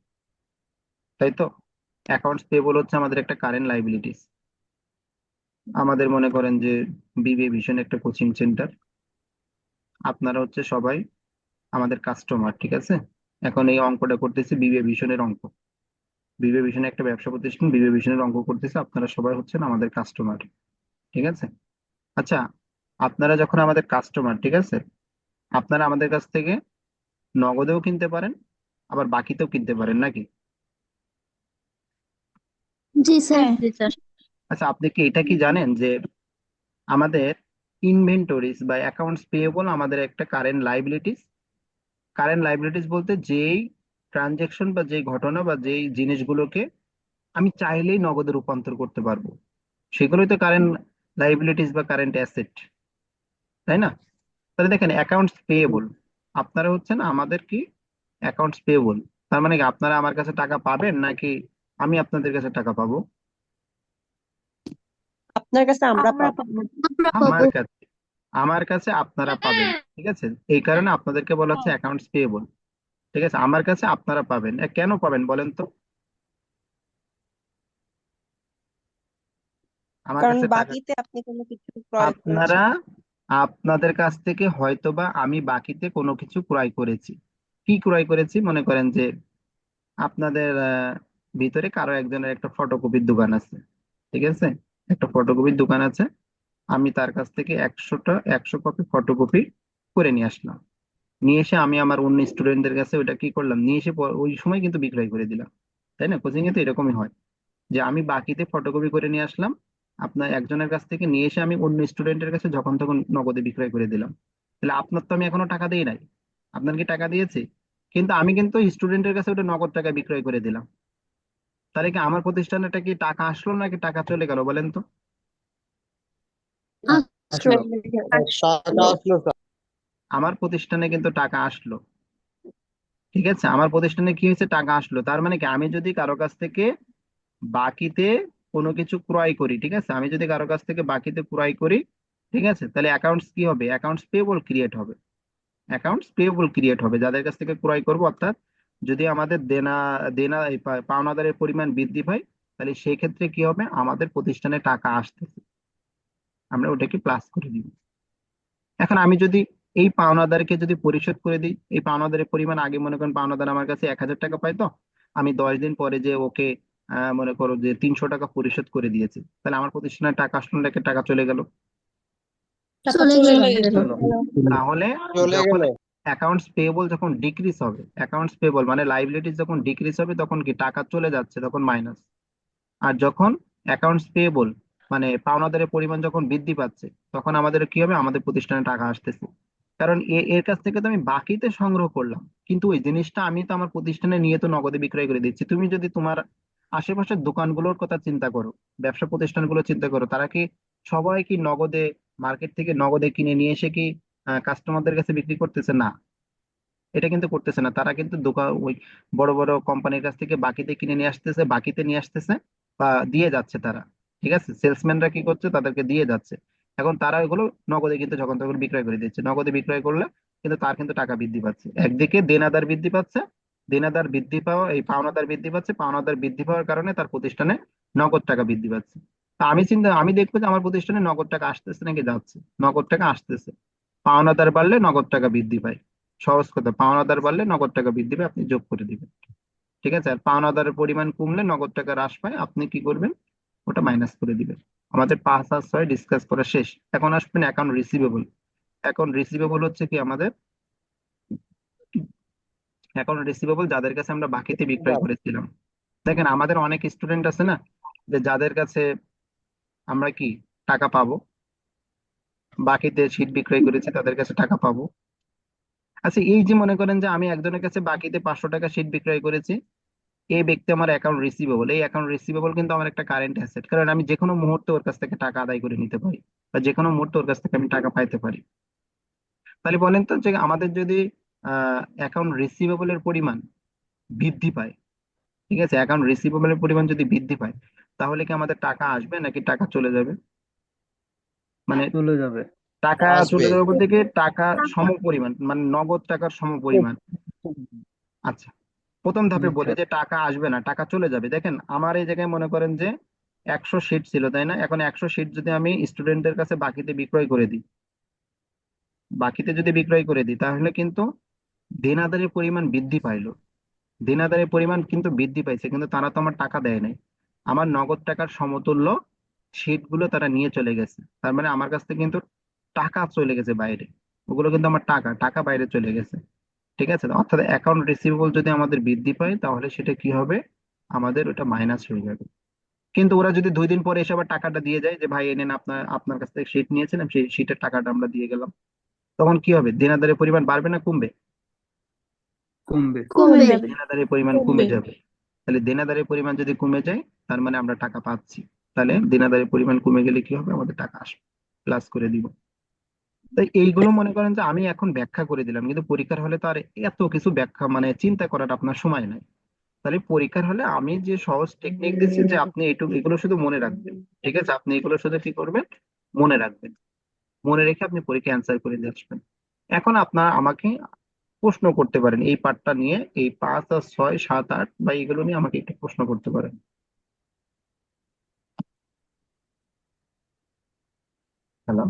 Speaker 1: তাই তো? অ্যাকাউন্টস পেয়েবল হচ্ছে আমাদের একটা কারেন্ট লাইবিলিটিস। আমাদের মনে করেন যে বিবিএ ভিশন একটা কোচিং সেন্টার, আপনারা হচ্ছে সবাই আমাদের কাস্টমার, ঠিক আছে? এখন এই অঙ্কটা করতেছি বিবিএ ভিশনের অঙ্ক, বিবিএ ভিশন একটা ব্যবসা প্রতিষ্ঠান, বিবিএ ভিশনের অঙ্ক করতেছে, আপনারা সবাই হচ্ছেন আমাদের কাস্টমার, ঠিক আছে? আচ্ছা, আপনারা যখন আমাদের কাস্টমার, ঠিক আছে, আপনারা আমাদের কাছ থেকে নগদেও কিনতে পারেন, আবার বাকিতেও কিনতে পারেন নাকি?
Speaker 4: জি স্যার।
Speaker 6: জি স্যার।
Speaker 1: আচ্ছা, আপনি কি এটা কি জানেন যে আমাদের ইনভেন্টরিজ বা অ্যাকাউন্টস পেয়েবল আমাদের একটা কারেন্ট লাইবিলিটিস? কারেন্ট লাইবিলিটিস বলতে যেই ট্রানজেকশন বা যেই ঘটনা বা যেই জিনিসগুলোকে আমি চাইলেই নগদে রূপান্তর করতে পারবো, সেগুলোই তো কারেন্ট লাইবিলিটিস বা কারেন্ট অ্যাসেট, তাই না? তাহলে দেখেন অ্যাকাউন্টস পেয়েবল, আপনারা হচ্ছেন আমাদের কি অ্যাকাউন্টস পেয়েবল, তার মানে কি আপনারা আমার কাছে টাকা পাবেন নাকি আমি আপনাদের কাছে টাকা পাবো?
Speaker 6: আপনার কাছে আমরা
Speaker 7: আমরা
Speaker 6: পাবো।
Speaker 7: পাবো।
Speaker 4: আমরা
Speaker 1: আমার
Speaker 4: পাবো।
Speaker 1: কাছে, আমার কাছে আপনারা পাবেন, ঠিক আছে? এই কারণে আপনাদেরকে বলা হচ্ছে অ্যাকাউন্টস পেয়েবল, ঠিক আছে? আমার কাছে আপনারা পাবেন, কেন পাবেন বলেন তো? আমার
Speaker 6: কারণ
Speaker 1: কাছে টাকা
Speaker 6: বাকিতে আপনি কোনো কিছু ক্রয়
Speaker 1: আপনারা,
Speaker 6: করেছেন।
Speaker 1: আপনাদের কাছ থেকে হয়তোবা আমি বাকিতে কোনো কিছু ক্রয় করেছি। কি ক্রয় করেছি? মনে করেন যে আপনাদের ভিতরে কারো একজনের একটা ফটোকপির দোকান আছে, ঠিক আছে? একটা ফটোকপির দোকান আছে, আমি তার কাছ থেকে 100 কপি ফটোকপি করে নিয়ে আসলাম, নিয়ে এসে আমি আমার অন্য স্টুডেন্টদের কাছে ওটা কি করলাম, নিয়ে এসে ওই সময় কিন্তু বিক্রয় করে দিলাম, তাই না? কোচিং এ তো এরকমই হয় যে আমি বাকিতে ফটোকপি করে নিয়ে আসলাম, আপনার একজনের কাছ থেকে নিয়ে এসে আমি অন্য স্টুডেন্টের কাছে যখন তখন নগদে বিক্রয় করে দিলাম। তাহলে আপনার তো আমি এখনো টাকা দিই নাই, আপনার কি টাকা দিয়েছি? কিন্তু আমি কিন্তু স্টুডেন্টের কাছে ওটা নগদ টাকা বিক্রয় করে দিলাম। তাহলে কি আমার প্রতিষ্ঠানেটা কি টাকা আসলো নাকি টাকা চলে গেল বলেন তো?
Speaker 4: আসলো।
Speaker 5: টাকা আসলো স্যার।
Speaker 1: আমার প্রতিষ্ঠানে কিন্তু টাকা আসলো, ঠিক আছে? আমার প্রতিষ্ঠানে কি হয়েছে, টাকা আসলো। তার মানে কি আমি যদি কারো কাছ থেকে বাকিতে কোনো কিছু ক্রয় করি, ঠিক আছে, আমি যদি কারো কাছ থেকে বাকিতে ক্রয় করি, ঠিক আছে, তাহলে অ্যাকাউন্টস কি হবে? অ্যাকাউন্টস পেয়েবল ক্রিয়েট হবে, অ্যাকাউন্টস পেয়েবল ক্রিয়েট হবে যাদের কাছ থেকে ক্রয় করব। অর্থাৎ যদি আমাদের দেনা দেনা এই পাওনাদারের পরিমাণ বৃদ্ধি পায়, তাহলে সেই ক্ষেত্রে কি হবে, আমাদের প্রতিষ্ঠানে টাকা আসতেছে, আমরা ওটাকে প্লাস করে দিব। এখন আমি যদি এই পাওনাদারকে যদি পরিশোধ করে দিই, এই পাওনাদারের পরিমাণ আগে মনে করেন পাওনাদার আমার কাছে 1,000 টাকা পাইতো, আমি 10 দিন পরে যে ওকে মনে করো যে 300 টাকা পরিশোধ করে দিয়েছি, তাহলে আমার প্রতিষ্ঠানের টাকা আসলো নাকি টাকা চলে গেল?
Speaker 4: চলে গেল।
Speaker 1: চলো। তাহলে
Speaker 5: চলে
Speaker 1: যখন
Speaker 5: গেল।
Speaker 1: অ্যাকাউন্টস পেয়েবল যখন ডিক্রিজ হবে, অ্যাকাউন্টস পেয়েবল মানে লাইবিলিটিস যখন ডিক্রিজ হবে তখন কি টাকা চলে যাচ্ছে, তখন মাইনাস। আর যখন অ্যাকাউন্টস পেয়েবল মানে পাওনাদারের পরিমাণ যখন বৃদ্ধি পাচ্ছে, তখন আমাদের কি হবে, আমাদের প্রতিষ্ঠানে টাকা আসতেছে। কারণ এর কাছ থেকে তো আমি বাকিতে সংগ্রহ করলাম, কিন্তু ওই জিনিসটা আমি তো আমার প্রতিষ্ঠানে নিয়ে তো নগদে বিক্রয় করে দিচ্ছি। তুমি যদি তোমার আশেপাশের দোকানগুলোর কথা চিন্তা করো, ব্যবসা প্রতিষ্ঠানগুলো চিন্তা করো, তারা কি সবাই কি নগদে মার্কেট থেকে নগদে কিনে নিয়ে এসে কি কাস্টমারদের কাছে বিক্রি করতেছে? না, এটা কিন্তু করতেছে না। তারা কিন্তু দোকান ওই বড় বড় কোম্পানির কাছ থেকে বাকিতে কিনে নিয়ে আসতেছে, বাকিতে নিয়ে আসতেছে বা দিয়ে যাচ্ছে তারা। ঠিক আছে, সেলসম্যানরা কি করছে, তাদেরকে দিয়ে যাচ্ছে। এখন তারা এগুলো নগদে কিন্তু যখন তখন বিক্রয় করে দিচ্ছে। নগদে বিক্রয় করলে কিন্তু তার কিন্তু টাকা বৃদ্ধি পাচ্ছে, একদিকে দেনাদার বৃদ্ধি পাচ্ছে, দেনাদার বৃদ্ধি পাওয়া, এই পাওনাদার বৃদ্ধি পাচ্ছে, পাওনাদার বৃদ্ধি পাওয়ার কারণে তার প্রতিষ্ঠানে নগদ টাকা বৃদ্ধি পাচ্ছে। তা আমি দেখবো যে আমার প্রতিষ্ঠানে নগদ টাকা আসতেছে নাকি যাচ্ছে। নগদ টাকা আসতেছে, পাওনাদার বাড়লে নগদ টাকা বৃদ্ধি পায়। সহজ কথা, পাওনাদার বাড়লে নগদ টাকা বৃদ্ধি পায়, আপনি যোগ করে দিবেন। ঠিক আছে, আর পাওনাদারের পরিমাণ কমলে নগদ টাকা হ্রাস পায়, আপনি কি করবেন, ওটা মাইনাস করে দিবেন। আমাদের 5 আর 6 ডিসকাস করা শেষ। এখন আসবেন অ্যাকাউন্ট রিসিভেবল। অ্যাকাউন্ট রিসিভেবল হচ্ছে কি আমাদের, অ্যাকাউন্ট রিসিভেবল যাদের কাছে আমরা বাকিতে বিক্রয় করেছিলাম। দেখেন আমাদের অনেক স্টুডেন্ট আছে না, যে যাদের কাছে আমরা কি টাকা পাবো, বাকিতে সিট বিক্রয় করেছি, তাদের কাছে টাকা পাবো। আচ্ছা, এই যে মনে করেন যে আমি একজনের কাছে বাকিতে 500 টাকা সিট বিক্রয় করেছি, এই ব্যক্তি আমার অ্যাকাউন্ট রিসিভেবল। এই অ্যাকাউন্ট রিসিভেবল কিন্তু আমার একটা কারেন্ট অ্যাসেট, কারণ আমি যে কোনো মুহূর্তে ওর কাছ থেকে টাকা আদায় করে নিতে পারি, বা যে কোনো মুহূর্তে ওর কাছ থেকে আমি টাকা পাইতে পারি। তাহলে বলেন তো, যে আমাদের যদি অ্যাকাউন্ট রিসিভেবলের পরিমাণ বৃদ্ধি পায়, ঠিক আছে, অ্যাকাউন্ট রিসিভেবলের পরিমাণ যদি বৃদ্ধি পায়, তাহলে কি আমাদের টাকা আসবে নাকি টাকা চলে যাবে? মানে
Speaker 7: চলে যাবে।
Speaker 1: টাকা
Speaker 5: আসবে।
Speaker 1: চলে যাবে বলতে কি, টাকা সম পরিমাণ মানে নগদ টাকার সম পরিমাণ। আচ্ছা, প্রথম ধাপে
Speaker 7: জি
Speaker 1: বলি
Speaker 7: স্যার।
Speaker 1: যে টাকা আসবে না, টাকা চলে যাবে। দেখেন আমার এই জায়গায় মনে করেন যে 100 সিট ছিল, তাই না? এখন 100 সিট যদি আমি স্টুডেন্টদের কাছে বাকিতে বিক্রয় করে দিই, বাকিতে যদি বিক্রয় করে দিই, তাহলে কিন্তু দেনাদারের পরিমাণ বৃদ্ধি পাইলো। দেনাদারের পরিমাণ কিন্তু বৃদ্ধি পাইছে, কিন্তু তারা তো আমার টাকা দেয় নাই। আমার নগদ টাকার সমতুল্য সিট গুলো তারা নিয়ে চলে গেছে, তার মানে আমার কাছ থেকে কিন্তু টাকা চলে গেছে বাইরে। ওগুলো কিন্তু আমার টাকা, টাকা বাইরে চলে গেছে। ঠিক আছে, অর্থাৎ অ্যাকাউন্ট রিসিভেবল যদি আমাদের বৃদ্ধি পায়, তাহলে সেটা কি হবে, আমাদের ওটা মাইনাস হয়ে যাবে। কিন্তু ওরা যদি 2 দিন পরে এসে আবার টাকাটা দিয়ে যায়, যে ভাই এনেন, আপনার আপনার কাছ থেকে শীট নিয়েছিলাম, সেই শীটের টাকাটা আমরা দিয়ে গেলাম, তখন কি হবে, দেনাদারের পরিমাণ বাড়বে না কমবে?
Speaker 7: কমবে।
Speaker 4: কমবে।
Speaker 1: দেনাদারের পরিমাণ কমে যাবে। তাহলে দেনাদারের পরিমাণ যদি কমে যায়, তার মানে আমরা টাকা পাচ্ছি। তাহলে দেনাদারের পরিমাণ কমে গেলে কি হবে, আমাদের টাকা আসবে, প্লাস করে দিব। তাই এইগুলো মনে করেন যে আমি এখন ব্যাখ্যা করে দিলাম, কিন্তু পরীক্ষার হলে তো আর এত কিছু ব্যাখ্যা মানে চিন্তা করার আপনার সময় নাই। তাহলে পরীক্ষার হলে আমি যে সহজ টেকনিক দিচ্ছি, যে আপনি এইটুকু এগুলো শুধু মনে রাখবেন। ঠিক আছে, আপনি এগুলো শুধু কি করবেন, মনে রাখবেন। মনে রেখে আপনি পরীক্ষা অ্যান্সার করে দিয়ে আসবেন। এখন আপনার আমাকে প্রশ্ন করতে পারেন এই পার্টটা নিয়ে, এই 5 আর 6, 7, 8 বা এগুলো নিয়ে আমাকে একটু প্রশ্ন করতে পারেন। হ্যালো।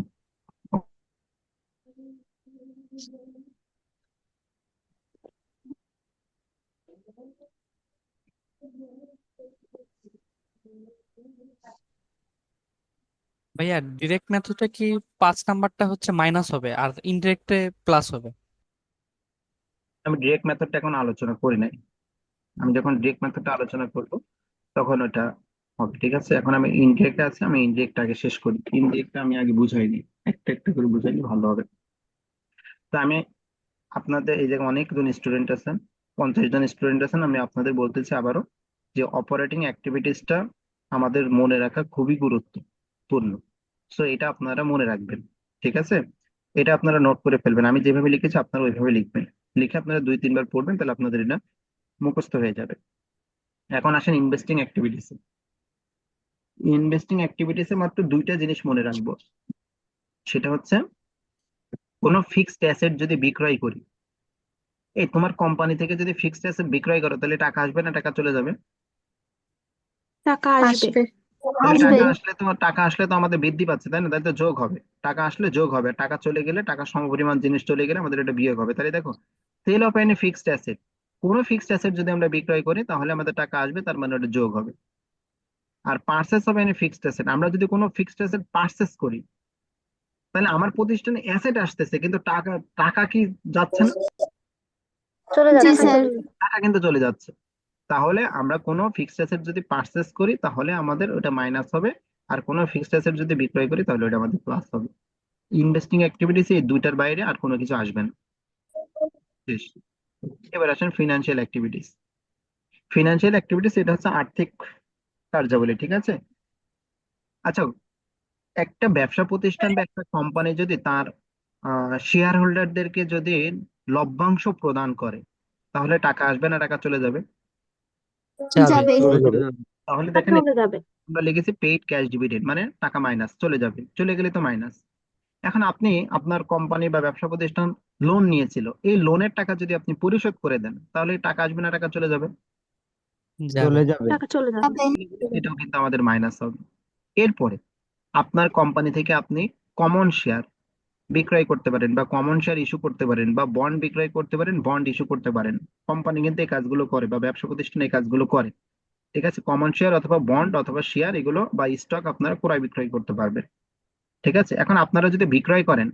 Speaker 8: ভাইয়া ডিরেক্ট মেথডে কি 5 নাম্বারটা হচ্ছে মাইনাস হবে আর ইনডিরেক্টে প্লাস হবে?
Speaker 1: আমি ডিরেক্ট মেথডটা এখন আলোচনা করি নাই। আমি যখন ডিরেক্ট মেথডটা আলোচনা করব, তখন ওটা হবে। ঠিক আছে, এখন আমি ইনডিরেক্ট আছে, আমি ইনডিরেক্ট আগে শেষ করি। ইনডিরেক্টটা আমি আগে বুঝাই দিই, একটা একটা করে বুঝাইলে ভালো হবে। তো আমি আপনাদের এই জায়গায় অনেকজন স্টুডেন্ট আছেন, 50 জন স্টুডেন্ট আছেন, আমি আপনাদের বলতেছি আবারও, যে অপারেটিং অ্যাক্টিভিটিসটা আমাদের মনে রাখা খুবই গুরুত্বপূর্ণ। সো এটা আপনারা মনে রাখবেন। ঠিক আছে, এটা আপনারা নোট করে ফেলবেন। আমি যেভাবে লিখেছি আপনারা ওইভাবে লিখবেন। লিখে আপনারা 2-3 বার পড়বেন, তাহলে আপনাদের এটা মুখস্থ হয়ে যাবে। এখন আসেন ইনভেস্টিং অ্যাক্টিভিটিস। ইনভেস্টিং অ্যাক্টিভিটিসে মাত্র 2টা জিনিস মনে রাখবো। সেটা হচ্ছে, কোনো ফিক্সড অ্যাসেট যদি বিক্রয় করি, এই তোমার কোম্পানি থেকে যদি ফিক্সড অ্যাসেট বিক্রয় করো, তাহলে টাকা আসবে না টাকা চলে যাবে?
Speaker 4: টাকা আসবে।
Speaker 1: তাহলে
Speaker 4: আসবে।
Speaker 1: টাকা আসলে তো আমাদের বৃদ্ধি পাচ্ছে, তাই না? তাহলে তো যোগ হবে, টাকা আসলে যোগ হবে, টাকা চলে গেলে, টাকা সমপরিমাণ জিনিস চলে গেলে আমাদের এটা বিয়োগ হবে। তাহলে দেখো, sale of any fixed asset, কোনো ফিক্সড অ্যাসেট যদি আমরা বিক্রয় করি তাহলে আমাদের টাকা আসবে, তার মানে ওটা যোগ হবে। আর purchase of any fixed asset, আমরা যদি কোনো ফিক্সড অ্যাসেট পার্সেস করি তাহলে আমার প্রতিষ্ঠানে অ্যাসেট আসতেছে কিন্তু টাকা, টাকা কি যাচ্ছে না?
Speaker 6: চলে
Speaker 4: জি
Speaker 6: যাচ্ছে।
Speaker 4: স্যার।
Speaker 1: টাকা কিন্তু চলে যাচ্ছে। তাহলে আমরা কোনো ফিক্সড অ্যাসেট যদি পার্চেস করি তাহলে আমাদের ওটা মাইনাস হবে, আর কোনো ফিক্সড অ্যাসেট যদি বিক্রয় করি তাহলে ওটা আমাদের প্লাস হবে। ইনভেস্টিং অ্যাক্টিভিটিস এই দুইটার বাইরে আর কোনো কিছু আসবে না। শেষ। এবার আসেন ফিনান্সিয়াল অ্যাক্টিভিটিস। ফিনান্সিয়াল অ্যাক্টিভিটিস এটা হচ্ছে আর্থিক কার্যাবলী, ঠিক আছে? আচ্ছা, একটা ব্যবসা প্রতিষ্ঠান বা একটা কোম্পানি যদি তার শেয়ার হোল্ডারদেরকে যদি লভ্যাংশ প্রদান করে তাহলে টাকা আসবে না টাকা চলে যাবে?
Speaker 8: যাবে।
Speaker 4: যাবে।
Speaker 5: চলে যাবে।
Speaker 1: তাহলে দেখেন
Speaker 6: চলে যাবে।
Speaker 1: আমরা লিখেছি পেইড ক্যাশ ডিভিডেন্ড, মানে টাকা মাইনাস চলে যাবে, চলে গেলে তো মাইনাস। এখন আপনি আপনার কোম্পানি বা ব্যবসা প্রতিষ্ঠান লোন নিয়েছিল, এই লোনের টাকা যদি আপনি পরিশোধ করে দেন তাহলে এই টাকা আসবে না টাকা চলে যাবে?
Speaker 8: যাবে।
Speaker 5: চলে যাবে।
Speaker 6: টাকা চলে যাবে।
Speaker 4: যাবে।
Speaker 1: এটাও কিন্তু আমাদের মাইনাস হবে। এরপরে আপনার কোম্পানি থেকে আপনি কমন শেয়ার বিক্রয় করতে পারেন বা কমন শেয়ার ইস্যু করতে পারেন বা বন্ড বিক্রয় করতে পারেন, বন্ড ইস্যু করতে পারেন। কোম্পানি কিন্তু এই কাজগুলো করে বা ব্যবসা প্রতিষ্ঠান এই কাজগুলো করে, ঠিক আছে? কমন শেয়ার অথবা বন্ড অথবা শেয়ার এগুলো বা স্টক আপনারা ক্রয় বিক্রয় করতে পারবেন, ঠিক আছে? এখন আপনারা যদি বিক্রয় করেন,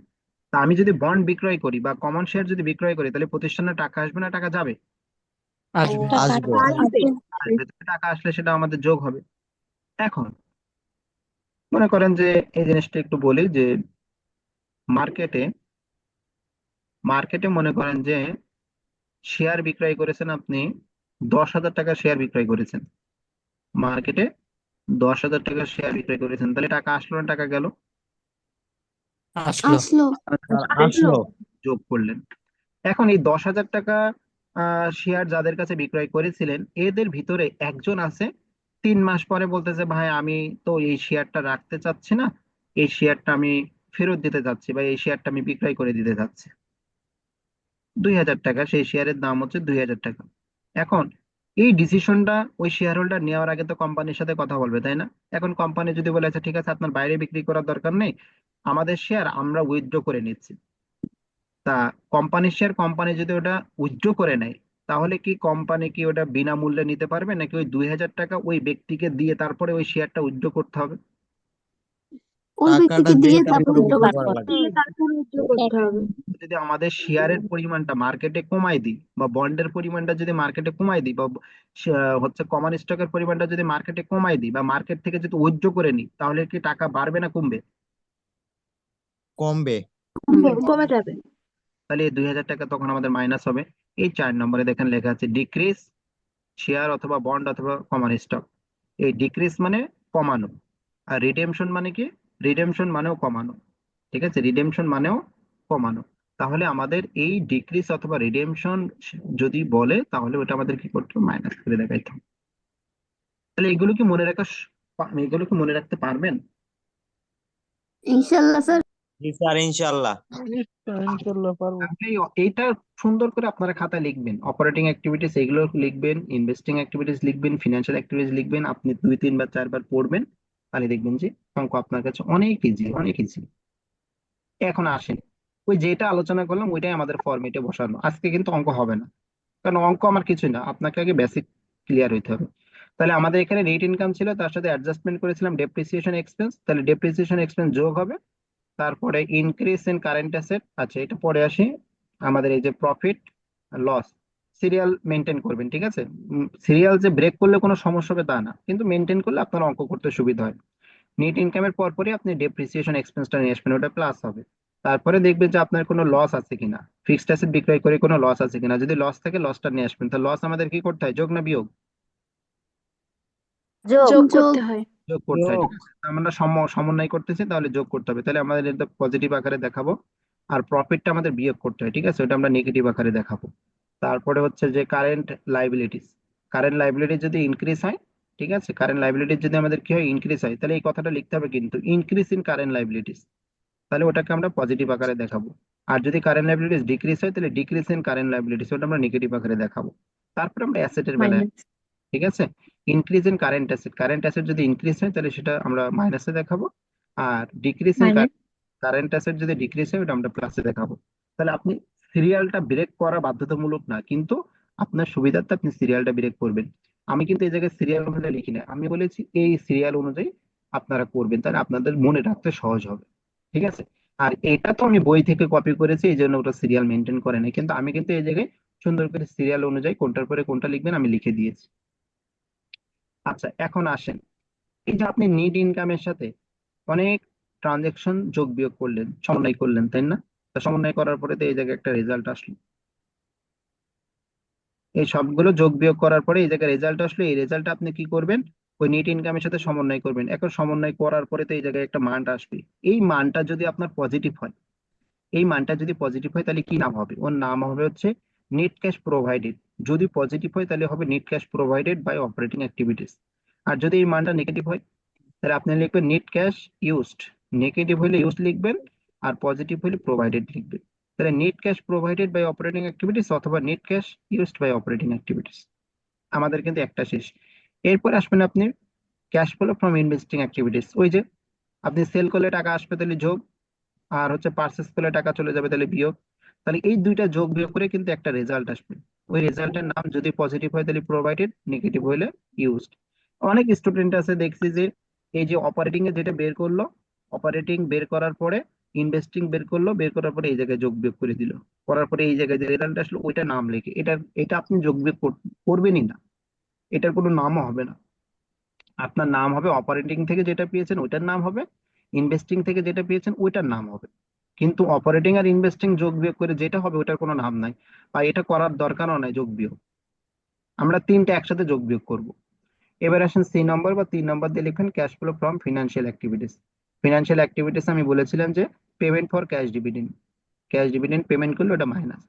Speaker 1: তা আমি যদি বন্ড বিক্রয় করি বা কমন শেয়ার যদি বিক্রয় করি তাহলে প্রতিষ্ঠানে টাকা আসবে না টাকা যাবে?
Speaker 8: আসবে।
Speaker 6: টাকা
Speaker 5: আসবে।
Speaker 6: আসবে।
Speaker 1: আসবে। টাকা আসলে সেটা আমাদের যোগ হবে। এখন মনে করেন যে এই জিনিসটা একটু বলি যে মার্কেটে মার্কেটে মনে করেন যে শেয়ার বিক্রয় করেছেন আপনি, 10,000 টাকা শেয়ার বিক্রয় করেছেন মার্কেটে, 10,000 টাকা শেয়ার বিক্রয় করেছেন, তাহলে টাকা আসলো না টাকা গেল?
Speaker 8: আসলো।
Speaker 4: আসলো।
Speaker 5: আসলো।
Speaker 1: যোগ করলেন। এখন এই 10,000 টাকা শেয়ার যাদের কাছে বিক্রয় করেছিলেন এদের ভিতরে একজন আছে 3 মাস পরে বলতেছে ভাই আমি তো এই শেয়ারটা রাখতে চাচ্ছি না, এই শেয়ারটা আমি ফেরত দিতে চাচ্ছি বা এই শেয়ারটা আমি বিক্রয় করে দিতে চাচ্ছি। 2,000 টাকা, সেই শেয়ারের দাম হচ্ছে 2,000 টাকা। এখন এই ডিসিশনটা ওই শেয়ার হোল্ডার নেওয়ার আগে তো কোম্পানির সাথে কথা বলবে, তাই না? এখন কোম্পানি যদি বলে আচ্ছা ঠিক আছে আপনার বাইরে বিক্রি করার দরকার নেই, আমাদের শেয়ার আমরা উইথড্র করে নিচ্ছি, তা কোম্পানির শেয়ার কোম্পানি যদি ওটা উইথড্র করে নেয় তাহলে কি কোম্পানি কি ওটা বিনামূল্যে নিতে পারবে নাকি ওই 2,000 টাকা ওই ব্যক্তিকে দিয়ে তারপরে ওই শেয়ারটা উইথড্র করতে হবে?
Speaker 4: ওই
Speaker 5: টাকাটা
Speaker 4: ব্যক্তিকে
Speaker 5: দিয়ে
Speaker 4: দিয়ে
Speaker 5: তারপরে
Speaker 4: তারপর
Speaker 5: উইথড্র করা লাগবে।
Speaker 6: করতে হবে।
Speaker 1: যদি আমাদের শেয়ারের পরিমাণটা মার্কেটে কমাই দিই বা বন্ডের পরিমাণটা যদি মার্কেটে কমাই দিই বা হচ্ছে কমন স্টকের পরিমাণটা যদি মার্কেটে কমাই দিই বা মার্কেট থেকে যদি উইথড্র করে নিই তাহলে কি টাকা বাড়বে না কমবে?
Speaker 5: কমবে।
Speaker 6: কমে যাবে।
Speaker 1: তাহলে এই 2,000 টাকা তখন আমাদের মাইনাস হবে। এই 4 নম্বরে দেখেন লেখা আছে ডিক্রিজ শেয়ার অথবা বন্ড অথবা কমন স্টক। এই ডিক্রিজ মানে কমানো, আর রিডেমশন মানে কি? রিডেমশন মানেও কমানো, ঠিক আছে? রিডেমশন মানেও কমানো। তাহলে আমাদের এই ডিক্রিজ অথবা রিডেমশন যদি বলে তাহলে ওটা আমাদের কি করতে হবে? মাইনাস করে দেখাইতে হবে। তাহলে এগুলো কি মনে এগুলো কি মনে রাখতে পারবেন?
Speaker 4: ইনশাল্লাহ স্যার।
Speaker 5: জি স্যার, ইনশাল্লাহ।
Speaker 1: আপনি এইটা সুন্দর করে আপনারা খাতায় লিখবেন, অপারেটিং অ্যাক্টিভিটিস এগুলো লিখবেন, ইনভেস্টিং অ্যাক্টিভিটিস লিখবেন, ফিনান্সিয়াল অ্যাক্টিভিটিস লিখবেন। আপনি 2, 3 বা 4 বার পড়বেন, তাহলে দেখবেন যে অঙ্ক আপনার কাছে অনেক ইজি, অনেক ইজি। এখন আসেন, ওই যেটা আলোচনা করলাম ওইটাই আমাদের ফরম্যাটে বসানো। আজকে কিন্তু অঙ্ক হবে না, কারণ অঙ্ক আমার কিছুই না, আপনাকে আগে বেসিক ক্লিয়ার হইতে হবে। তাহলে আমাদের এখানে নেট ইনকাম ছিল, তার সাথে অ্যাডজাস্টমেন্ট করেছিলাম ডেপ্রিসিয়েশন এক্সপেন্স, তাহলে ডেপ্রিসিয়েশন এক্সপেন্স যোগ হবে। তারপরে ইনক্রিজ ইন কারেন্ট অ্যাসেট, আচ্ছা এটা পরে আসি। আমাদের এই যে প্রফিট লস সিরিয়াল মেনটেন করবেন, ঠিক আছে? সিরিয়াল যে ব্রেক করলে কোনো সমস্যা হবে তা না, কিন্তু মেনটেন করলে আপনার অঙ্ক করতে সুবিধা হয়। নেট ইনকামের পরপরই আপনি ডেপ্রিসিয়েশন এক্সপেন্সটা নিয়ে আসবেন, ওটা প্লাস হবে। তারপরে দেখবেন যে আপনার কোনো লস আছে কিনা, ফিক্সড অ্যাসেট বিক্রয় করে কোনো লস আছে কিনা, যদি লস থাকে লসটা নিয়ে আসবেন। তো লস আমাদের কি করতে হয়, যোগ না বিয়োগ?
Speaker 6: যোগ।
Speaker 4: যোগ।
Speaker 6: করতে হয়।
Speaker 1: যোগ করতে হয়,
Speaker 5: যোগ।
Speaker 1: ঠিক আছে? আমরা সমন্বয় করতেছি তাহলে যোগ করতে হবে, তাহলে আমাদের এটা পজিটিভ আকারে দেখাবো। আর প্রফিটটা আমাদের বিয়োগ করতে হয়, ঠিক আছে? ওটা আমরা নেগেটিভ আকারে দেখাবো। তারপরে হচ্ছে যে কারেন্ট লাইবিলিটিস, কারেন্ট লাইবিলিটি যদি ইনক্রিজ হয়, ঠিক আছে, কারেন্ট লাইবিলিটিস যদি আমাদের কি হয়, ইনক্রিজ হয়, তাহলে এই কথাটা লিখতে হবে কিন্তু ইনক্রিজ ইন কারেন্ট লাইবিলিটিস, তাহলে ওটাকে আমরা পজিটিভ আকারে দেখাবো। আর যদি কারেন্ট লাইবিলিটিস ডিক্রিজ হয় তাহলে ডিক্রিজ ইন কারেন্ট লাইবিলিটিস, ওটা আমরা নেগেটিভ আকারে দেখাবো। তারপরে আমরা অ্যাসেটের বেলায়,
Speaker 6: মাইনাস।
Speaker 1: ঠিক আছে? ইনক্রিজ ইন কারেন্ট অ্যাসেট যদি ইনক্রিজ হয় তাহলে সেটা আমরা মাইনাসে দেখাবো, আর decrease in
Speaker 6: minus
Speaker 1: current asset যদি ডিক্রিজ হয় ওটা আমরা প্লাসে দেখাবো। তাহলে আপনি সিরিয়ালটা ব্রেক করা বাধ্যতামূলক না, কিন্তু আপনার সুবিধার্থে আপনি সিরিয়ালটা ব্রেক করবেন। আমি কিন্তু এই জায়গায় সিরিয়াল অনুযায়ী লিখি না, আমি বলেছি এই সিরিয়াল অনুযায়ী আপনারা করবেন, তাহলে আপনাদের মনে রাখতে সহজ হবে। ঠিক আছে, আর এটা তো আমি বই থেকে কপি করেছি, এই জন্য ওটা সিরিয়াল মেনটেন করে নাই, কিন্তু আমি কিন্তু এই জায়গায় সুন্দর করে সিরিয়াল অনুযায়ী কোনটার পরে কোনটা লিখবেন আমি লিখে দিয়েছি। আচ্ছা, এখন আসেন, এই যে আপনি নিট ইনকামের সাথে অনেক ট্রানজেকশন যোগ বিয়োগ করলেন, সমন্বয় করলেন, তাই না? তা সমন্বয় করার পরে তো এই জায়গায় একটা রেজাল্ট আসলো, এই সবগুলো যোগ বিয়োগ করার পরে এই জায়গায় রেজাল্ট আসলো, এই রেজাল্ট আপনি কি করবেন? ওই নিট ইনকামের সাথে সমন্বয় করবেন। এখন সমন্বয় করার পরে তো এই জায়গায় একটা মানটা আসবে, এই মানটা যদি আপনার পজিটিভ হয়, এই মানটা যদি পজিটিভ হয় তাহলে কি নাম হবে? ওর নাম হবে হচ্ছে নেট ক্যাশ প্রোভাইডেড। যদি পজিটিভ হয় তাহলে হবে net cash provided by operating activities. আর যদি এই মানটা নেগেটিভ হয় তাহলে আপনি লিখবেন নেট ক্যাশ ইউজড। নেগেটিভ হলে ইউজ লিখবেন, আর পজিটিভ হলে প্রোভাইডেড লিখবেন। তাহলে net cash provided by operating activities অথবা net cash used by operating activities. আমাদের কিন্তু একটা শেষ। এরপর আসবেন আপনি cash flow from investing activities. ওই যে আপনি সেল করলে টাকা আসবে তাহলে যোগ, আর হচ্ছে পারচেস করলে টাকা চলে যাবে তাহলে বিয়োগ। তাহলে এই দুইটা যোগ বিয়োগ করে কিন্তু একটা রেজাল্ট আসবে। ওই রেজাল্টের নাম যদি পজিটিভ হয় তাহলে প্রোভাইডেড, নেগেটিভ হলে ইউজড। অনেক স্টুডেন্ট আছে দেখছি যে এই যে অপারেটিং এ যেটা বের করলো, অপারেটিং বের করার পরে ইনভেস্টিং বের করলো, বের করার পরে এই জায়গায় যোগ বিয়োগ করে দিল, করার পরে এই জায়গায় যে রেজাল্ট আসলো ওইটা নাম লিখে, এটা আপনি যোগ বিয়োগ করবেনই না, এটার কোনো নামও হবে না। আপনার নাম হবে অপারেটিং থেকে যেটা পেয়েছেন ওইটার নাম হবে, ইনভেস্টিং থেকে যেটা পেয়েছেন ওইটার নাম হবে। কিন্তু অপারেটিং আর ইনভেস্টিং যোগ বিয়োগ করে যেটা হবে ওটার কোনো নাম নাই, বা এটা করার দরকারও নাই যোগ বিয়োগ। আমরা তিনটা একসাথে যোগ বিয়োগ করব। এবার আসেন সি নম্বর বা 3 নম্বর দিয়ে লিখবেন cash flow from financial activities. Financial activities আমি বলেছিলাম যে payment for cash dividend, cash dividend payment করলে ওটা মাইনাস।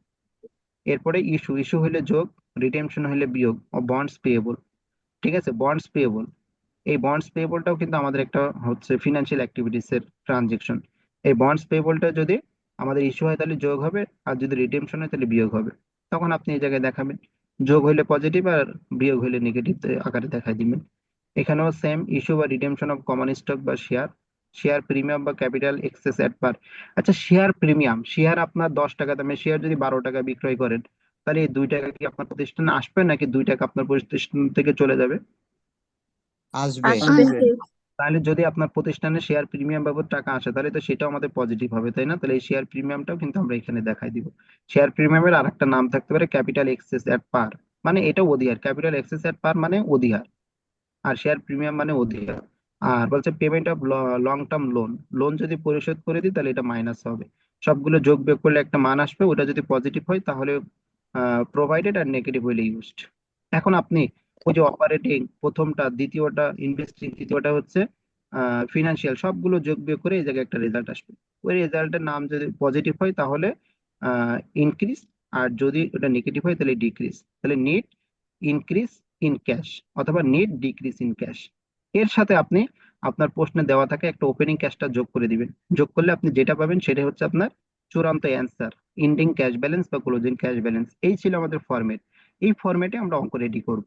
Speaker 1: এরপরে ইস্যু হলে যোগ, রিডেমশন হলে বিয়োগ, ও বন্ডস পেয়েবল। ঠিক আছে, বন্ডস পেয়েবল, এই বন্ডস পেয়েবলটাও কিন্তু আমাদের একটা হচ্ছে ফিনান্সিয়াল অ্যাক্টিভিটিস এর ট্রানজেকশন। এই বন্ডস পেয়েবলটা যদি আমাদের ইস্যু হয় তাহলে যোগ হবে, আর যদি রিডেমশন হয় তাহলে বিয়োগ হবে। তখন আপনি এই জায়গায় দেখাবেন, যোগ হইলে পজিটিভ আর বিয়োগ হইলে নেগেটিভ আকারে দেখাই দিবেন। এখানেও সেম, ইস্যু বা রিডেমশন অফ কমন স্টক বা শেয়ার, শেয়ার প্রিমিয়াম বা ক্যাপিটাল এক্সেস অ্যাট পার। আচ্ছা, শেয়ার প্রিমিয়াম, শেয়ার আপনার 10 টাকা দামে শেয়ার যদি 12 টাকা বিক্রয় করেন, তাহলে এই 2 টাকা কি আপনার প্রতিষ্ঠানে আসবে নাকি 2 টাকা আপনার প্রতিষ্ঠান থেকে চলে যাবে?
Speaker 5: আসবে।
Speaker 6: আসবে।
Speaker 1: তাহলে যদি আপনার প্রতিষ্ঠানে শেয়ার প্রিমিয়াম বাবদ টাকা আসে তাহলে তো সেটাও আমাদের পজিটিভ হবে, তাই না? তাহলে এই শেয়ার প্রিমিয়ামটাও কিন্তু আমরা এখানে দেখাই দিব। শেয়ার প্রিমিয়ামের আর একটা নাম থাকতে পারে ক্যাপিটাল এক্সেস অ্যাট পার, মানে এটা অধিহার, ক্যাপিটাল এক্সেস অ্যাট পার মানে অধিহার, আর শেয়ার প্রিমিয়াম মানে অধিকার। আর বলছে payment of long term loan, loan যদি পরিশোধ করে দিই তাহলে এটা মাইনাস হবে। সবগুলো যোগ বিয়োগ করলে একটা মান আসবে, ওটা যদি পজিটিভ হয় তাহলে প্রোভাইডেড, আর নেগেটিভ হইলে ইউজড। এখন আপনি ওই যে অপারেটিং প্রথমটা, দ্বিতীয়টা ইনভেস্টিং, তৃতীয়টা হচ্ছে ফিনান্সিয়াল, সবগুলো যোগ বিয়োগ করে এই জায়গায় একটা রেজাল্ট আসবে। ওই রেজাল্টের নাম যদি পজিটিভ হয় তাহলে ইনক্রিজ, আর যদি ওটা নেগেটিভ হয় তাহলে ডিক্রিজ। তাহলে নেট ইনক্রিজ ইন ক্যাশ অথবা নেট ডিক্রিজ ইন ক্যাশ। এর সাথে আপনি আপনার প্রশ্নে দেওয়া থাকে একটা ওপেনিং ক্যাশটা যোগ করে দিবেন, যোগ করলে আপনি যেটা পাবেন সেটা হচ্ছে আপনার চূড়ান্ত অ্যান্সার, এন্ডিং ক্যাশ ব্যালেন্স বা ক্লোজিং ক্যাশ ব্যালেন্স। এই ছিল আমাদের ফরম্যাট, এই ফরম্যাটে আমরা অঙ্ক রেডি করব।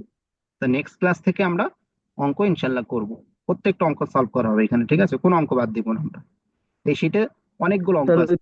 Speaker 1: তা নেক্সট ক্লাস থেকে আমরা অঙ্ক ইনশাল্লাহ করব, প্রত্যেকটা অঙ্ক সলভ করা হবে এখানে, ঠিক আছে? কোনো অঙ্ক বাদ দিব না আমরা। এই শীটে অনেকগুলো অঙ্ক
Speaker 7: স্যার
Speaker 1: আছে।